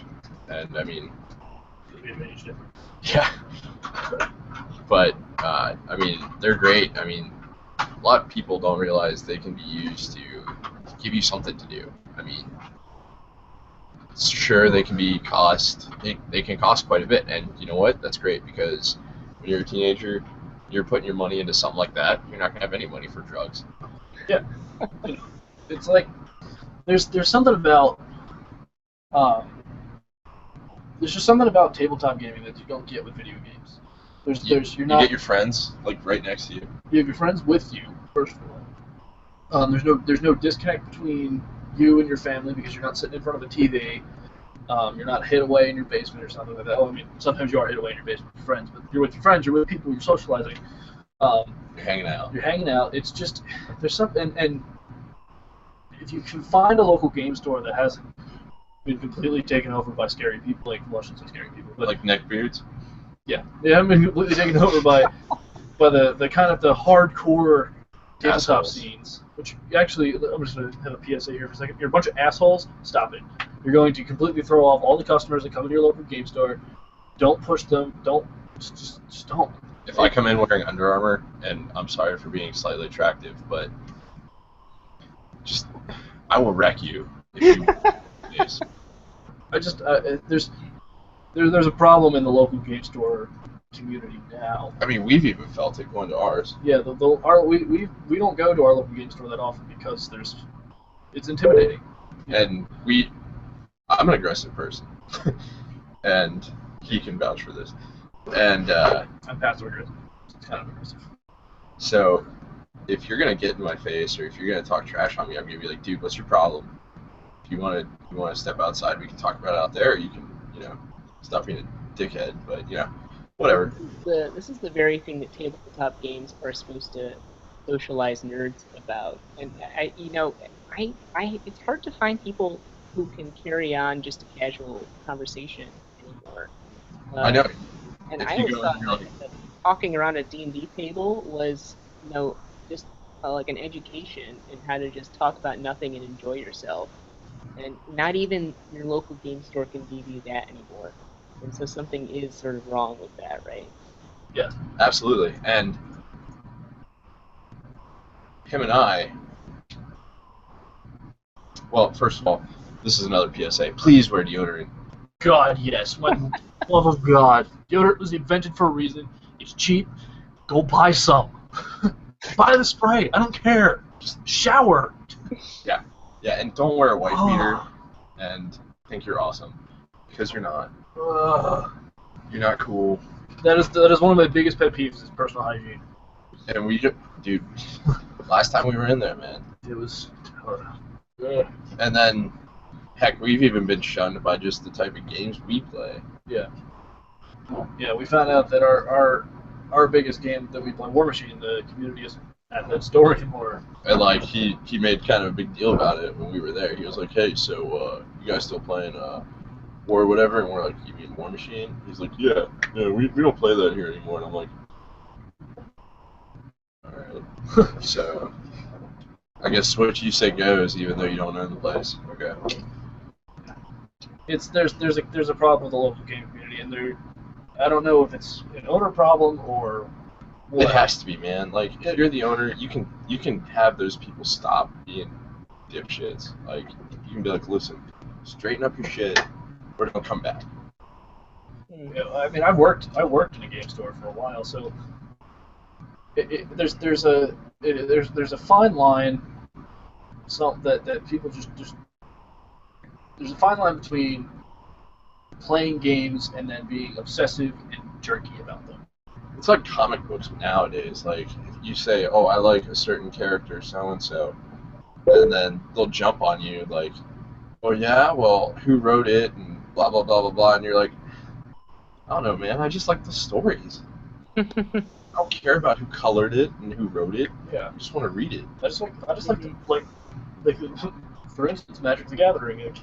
and I mean, yeah. But I mean, they're great. I mean, a lot of people don't realize they can be used to give you something to do. I mean, sure, they can be they can cost quite a bit, and you know what? That's great, because when you're a teenager, you're putting your money into something like that. You're not gonna have any money for drugs. Yeah, it's like there's something about there's just something about tabletop gaming that you don't get with video games. You get your friends like right next to you. You have your friends with you first of all. There's no disconnect between you and your family because you're not sitting in front of a TV. You're not hid away in your basement or something like that. Well, I mean, sometimes you are hid away in your basement with your friends, but you're with your friends, you're with people, you're socializing. You're hanging out. You're hanging out. It's just there's something, and if you can find a local game store that hasn't been completely taken over by scary people, like well, I shouldn't say scary people, but Like neckbeards. yeah, they haven't been completely taken over by the kind of the hardcore tabletop scenes. Which actually, I'm just going to have a PSA here for a second. You're a bunch of assholes. Stop it. You're going to completely throw off all the customers that come into your local game store. Don't push them. Don't just don't. If I come in wearing Under Armour, and I'm sorry for being slightly attractive, but just I will wreck you if you please. I just there's a problem in the local game store community now. I mean, we've even felt it going to ours. Yeah, we don't go to our local game store that often because it's intimidating. And I'm an aggressive person, and he can vouch for this. And I'm passive aggressive. It's kind of aggressive. So if you're gonna get in my face or if you're gonna talk trash on me, I'm gonna be like, dude, what's your problem? If you wanna step outside, we can talk about it out there. Or you can stop being a dickhead. But whatever. This is the very thing that tabletop games are supposed to socialize nerds about, and it's hard to find people who can carry on just a casual conversation anymore. I know. And If I you always go thought and that talking around a D&D table was, just like an education in how to just talk about nothing and enjoy yourself. And not even your local game store can give you that anymore. And so something is sort of wrong with that, right? Yeah. Absolutely. And him and I, well, first of all, this is another PSA. Please wear deodorant. God, yes. My love of God. Deodorant was invented for a reason. It's cheap. Go buy some. Buy the spray. I don't care. Just shower. Yeah, and don't wear a white beater and think you're awesome, because you're not. You're not cool. That is one of my biggest pet peeves is personal hygiene. And dude, last time we were in there, man. It was. And then, heck, we've even been shunned by just the type of games we play. Yeah. Yeah, we found out that our biggest game that we play, War Machine, the community isn't at that store anymore. And like he made kind of a big deal about it when we were there. He was like, "Hey, so you guys still playing War or whatever?" And we're like, "You mean War Machine?" He's like, "Yeah, we don't play that here anymore." And I'm like, "All right." So I guess what you say goes, even though you don't own the place. Okay. There's a problem with the local game community, and I don't know if it's an owner problem or what. It has to be, man. Like, if you're the owner, you can have those people stop being dipshits. Like, you can be like, listen, straighten up your shit, or don't come back. Yeah, I mean, I worked in a game store for a while, so there's a fine line. That people just there's a fine line between playing games and then being obsessive and jerky about them. It's like comic books nowadays. Like, if you say, "Oh, I like a certain character, so and so," and then they'll jump on you like, "Oh yeah, well, who wrote it?" and blah blah blah blah blah, and you're like, "I don't know, man. I just like the stories." I don't care about who colored it and who wrote it. Yeah. I just want to read it. I just like to like for instance, Magic the Gathering. Like,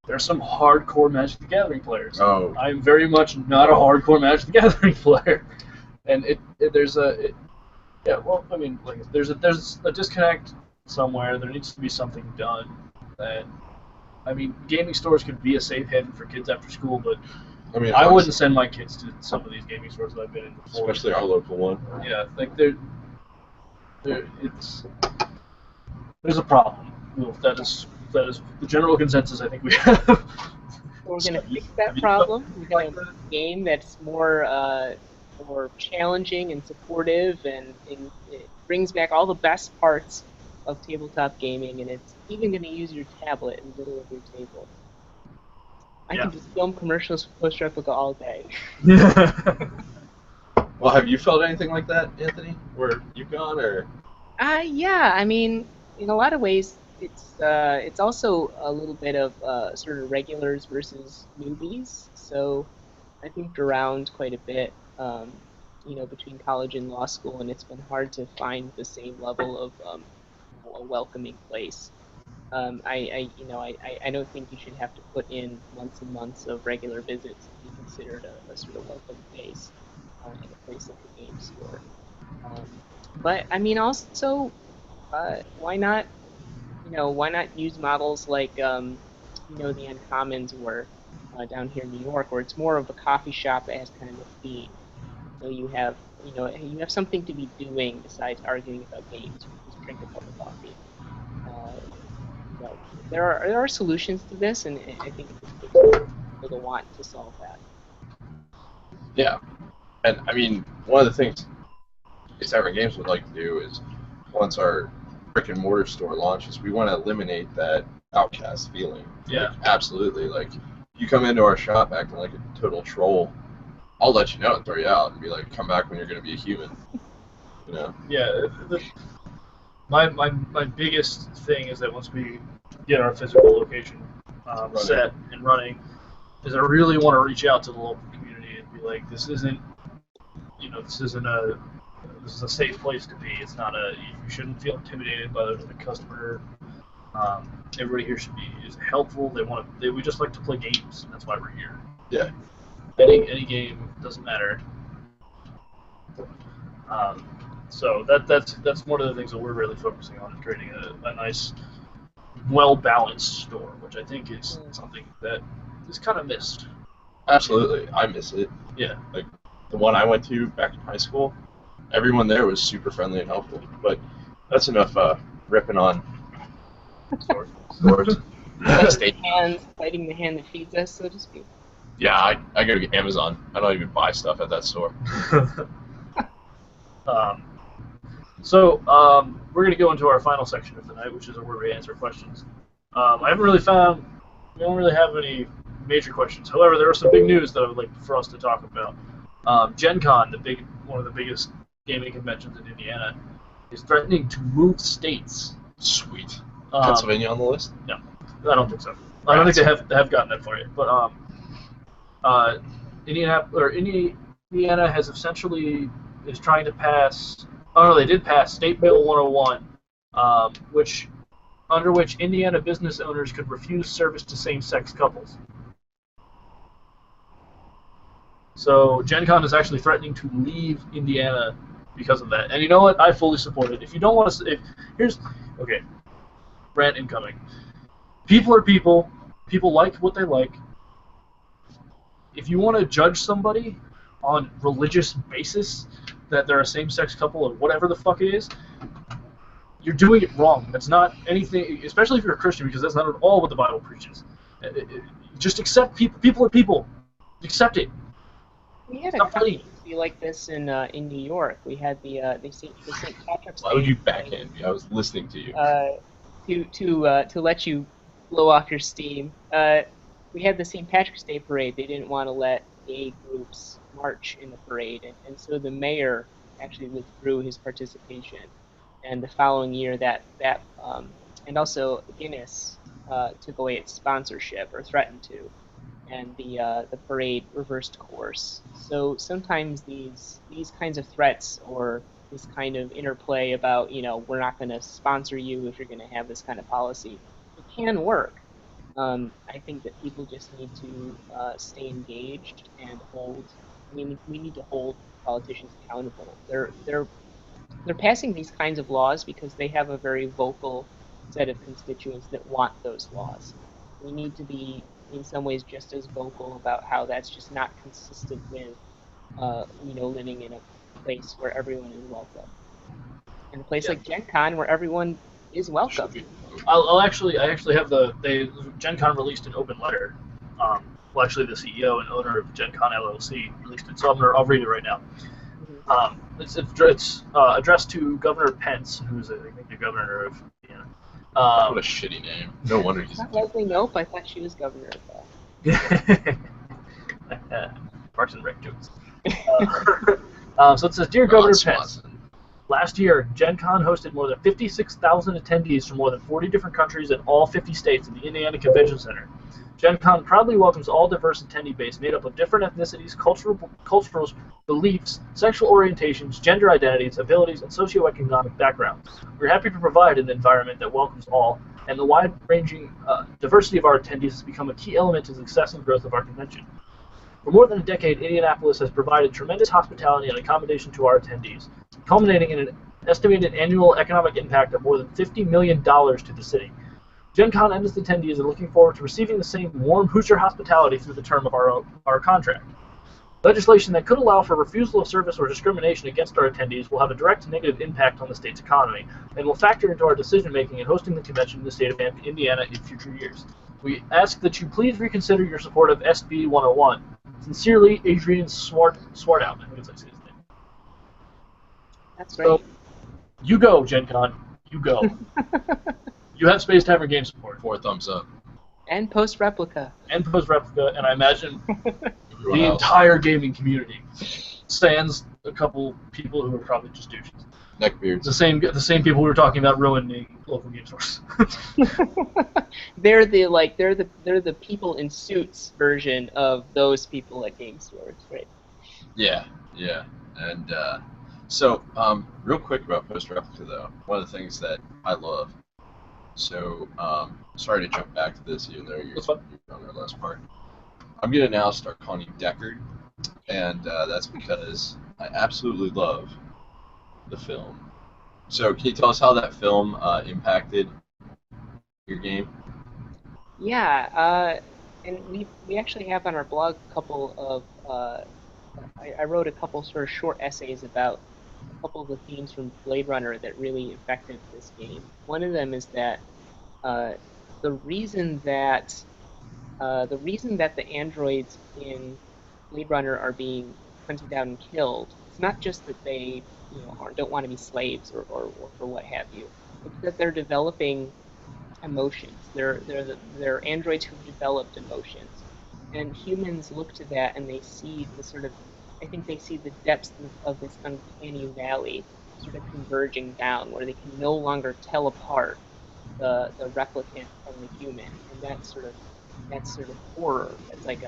there's some hardcore Magic the Gathering players. Oh. I'm very much not a hardcore Magic the Gathering player, and yeah. Well, I mean, like there's a disconnect somewhere. There needs to be something done, and I mean, gaming stores could be a safe haven for kids after school, but I mean, I wouldn't send my kids to some of these gaming stores that I've been in before. especially our local one. Yeah, like there's a problem. Well, that is the general consensus I think we have. We're going to fix that problem. We're going to make a game that's more challenging and supportive, and it brings back all the best parts of tabletop gaming, and it's even going to use your tablet in the middle of your table. I can just film commercials for Post Replica all day. Well, have you felt anything like that, Anthony? Where you've gone, or? Yeah. I mean, in a lot of ways, it's also a little bit of sort of regulars versus newbies. So I moved around quite a bit, between college and law school, and it's been hard to find the same level of a welcoming place. I don't think you should have to put in months and months of regular visits to be considered a sort of welcome face in a place like a game store. But I mean, also, why not? Why not use models like the Uncommons or down here in New York, where it's more of a coffee shop that has kind of a theme. So you have something to be doing besides arguing about games. You just drink a cup of coffee. There are solutions to this, and I think it just takes people to want to solve that. Yeah, and I mean, one of the things Tavern Games would like to do is, once our brick and mortar store launches, we want to eliminate that outcast feeling. Yeah, like, absolutely. Like, you come into our shop acting like a total troll, I'll let you know and throw you out and be like, come back when you're going to be a human. You know? Yeah. My biggest thing is that once we get our physical location set and running, is I really want to reach out to the local community and be like, this is a safe place to be. It's not you shouldn't feel intimidated by the customer. Everybody here is helpful. We just like to play games, and that's why we're here. Yeah. Any game doesn't matter. So that's one of the things that we're really focusing on, is creating a nice, well-balanced store, which I think is something that is kind of missed. Absolutely. I miss it. Yeah. Like, the one I went to back in high school, everyone there was super friendly and helpful. But that's enough ripping on stores. Fighting the hand that feeds us, so to speak. Yeah, I go to Amazon. I don't even buy stuff at that store. We're going to go into our final section of the night, which is where we answer questions. We don't really have any major questions. However, there are some big news that I would like for us to talk about. Gen Con, one of the biggest gaming conventions in Indiana, is threatening to move states. Sweet. Pennsylvania on the list? No, I don't think so. I don't think they have gotten that far yet. But Indiana has essentially is trying to pass. Oh no, they did pass State Bill 101, under which Indiana business owners could refuse service to same-sex couples. So Gen Con is actually threatening to leave Indiana because of that. And you know what? I fully support it. If you don't want to... Okay. Rant incoming. People are people. People like what they like. If you want to judge somebody on religious basis that they're a same-sex couple or whatever the fuck it is, you're doing it wrong. That's not anything, especially if you're a Christian, because that's not at all what the Bible preaches. Just accept people. People are people. Accept it. We had a company like this in New York. We had the St. Patrick's Day. Why would you backhand me? I was listening to you. To let you blow off your steam. We had the St. Patrick's Day parade. They didn't want to let gay groups march in the parade, and so the mayor actually withdrew his participation. And the following year, and also Guinness took away its sponsorship or threatened to. and the parade reversed course. So sometimes these kinds of threats or this kind of interplay about, we're not going to sponsor you if you're going to have this kind of policy, it can work. I think that people just need to stay engaged and hold. I mean, we need to hold politicians accountable. They're passing these kinds of laws because they have a very vocal set of constituents that want those laws. We need to be, in some ways, just as vocal about how that's just not consistent with, living in a place where everyone is welcome. In a place like Gen Con where everyone is welcome. I actually have Gen Con released an open letter. Well, actually, the CEO and owner of Gen Con LLC released it, so I'll read it right now. It's addressed to Governor Pence, who's I think the governor of Indiana. What a shitty name. No wonder he's. Not Leslie Knope. I thought she was governor of that. Parks and Rec jokes. So it says, "Dear Governor Pence, last year, Gen Con hosted more than 56,000 attendees from more than 40 different countries and all 50 states at the Indiana Convention Center. Gen Con proudly welcomes all diverse attendee base made up of different ethnicities, cultural beliefs, sexual orientations, gender identities, abilities, and socioeconomic backgrounds. We're happy to provide an environment that welcomes all, and the wide-ranging diversity of our attendees has become a key element to the success and growth of our convention. For more than a decade, Indianapolis has provided tremendous hospitality and accommodation to our attendees, culminating in an estimated annual economic impact of more than $50 million to the city. Gen Con and its attendees are looking forward to receiving the same warm Hoosier hospitality through the term of our contract. Legislation that could allow for refusal of service or discrimination against our attendees will have a direct negative impact on the state's economy and will factor into our decision-making in hosting the convention in the state of Indiana in future years. We ask that you please reconsider your support of SB 101. Sincerely, Adrian Swartout. I think it's like his name. That's right. So, you go, Gen Con. You go. You have Space Tavern game support. 4 thumbs up. And Post Replica. And I imagine the entire gaming community, sans a couple people who are probably just douches. Neckbeards. The same people who were talking about ruining local game stores. They're the people in suits version of those people at game stores, right? Yeah. And so, real quick about Post Replica though, one of the things that I love. So, sorry to jump back to this, even though you're on the last part. I'm gonna now start calling you Deckard, and that's because I absolutely love the film. So, can you tell us how that film impacted your game? Yeah, and we actually have on our blog a couple of I wrote a couple sort of short essays about a couple of the themes from Blade Runner that really affected this game. One of them is that the reason that the androids in Blade Runner are being hunted down and killed, it's not just that they don't want to be slaves or what have you. It's that they're developing emotions. They're androids who've developed emotions, and humans look to that and they see I think they see the depths of this uncanny valley sort of converging down, where they can no longer tell apart the replicant from the human, and that's sort of horror. It's like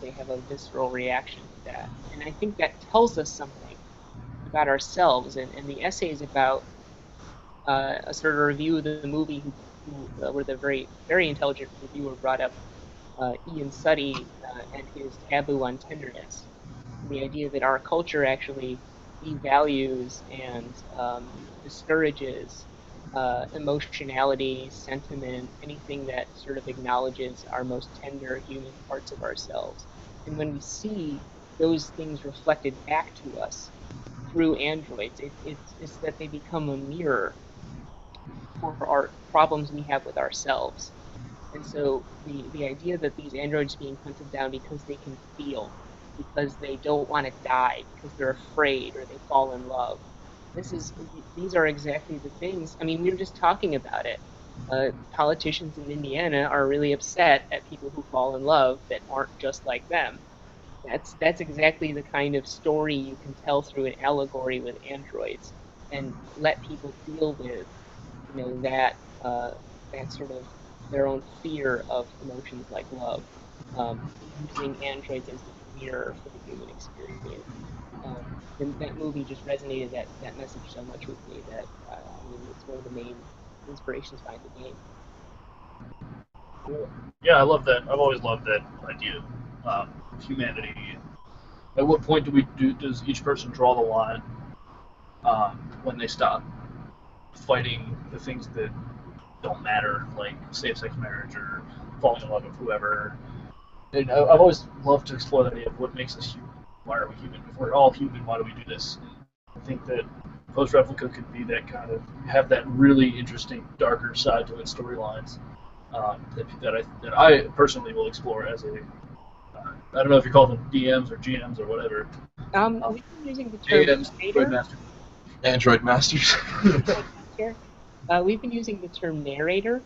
they have a visceral reaction to that, and I think that tells us something about ourselves. And the essay is about a sort of review of the movie where the very very intelligent reviewer brought up Ian Suddy and his taboo on tenderness. The idea that our culture actually devalues and discourages emotionality, sentiment, anything that sort of acknowledges our most tender human parts of ourselves. And when we see those things reflected back to us through androids, it's that they become a mirror for our problems we have with ourselves. And so the idea that these androids are being hunted down because they can feel, because they don't want to die, because they're afraid or they fall in love. These are exactly the things. I mean, we were just talking about it. Politicians in Indiana are really upset at people who fall in love that aren't just like them. That's exactly the kind of story you can tell through an allegory with androids, and let people deal with, that sort of their own fear of emotions like love. using androids as the mirror for the human experience. And that movie just resonated that message so much with me that I mean it's one of the main inspirations behind the game. Cool. Yeah, I love that. I've always loved that idea of humanity. At what point does each person draw the line when they stop fighting the things that don't matter, like same-sex marriage or falling in love with whoever? And I've always loved to explore the idea of what makes us human. Why are we human? If we're all human, why do we do this? I think that Post Replica could be that kind of have that really interesting, darker side to its storylines that I personally will explore as a I don't know if you call them DMs or GMs or whatever. We've been using the term AMs, Android narrator. Master. Android Masters. We've been using the term narrator.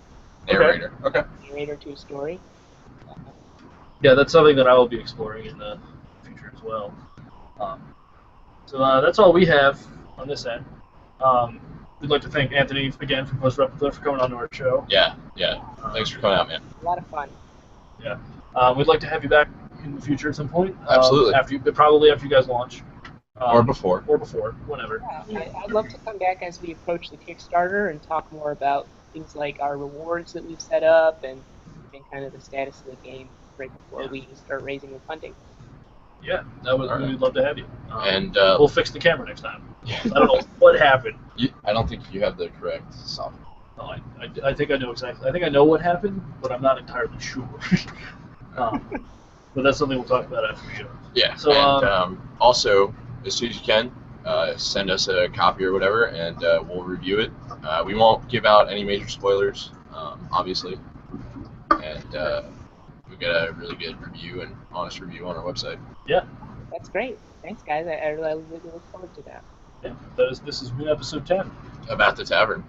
Narrator. Okay. Narrator to a story. Yeah, that's something that I will be exploring in the future as well. So that's all we have on this end. We'd like to thank Anthony again from Post Replica for coming on to our show. Yeah. Thanks for coming out, man. A lot of fun. Yeah. We'd like to have you back in the future at some point. Absolutely. Probably after you guys launch. Or before. Or before, whenever. Yeah, I'd love to come back as we approach the Kickstarter and talk more about things like our rewards that we've set up and kind of the status of the game right before we start raising the funding. Yeah, we'd love to have you. And we'll fix the camera next time. Yeah. I don't know what happened. I don't think you have the correct software. No, I think I know exactly. I think I know what happened, but I'm not entirely sure. But that's something we'll talk about after the show. Yeah. So, and also, as soon as you can, send us a copy or whatever, and we'll review it. We won't give out any major spoilers, obviously. And we've got a really good review and honest review on our website. Yeah. That's great. Thanks, guys. I really look forward to that. Yeah. This has been episode 10. About the Tavern.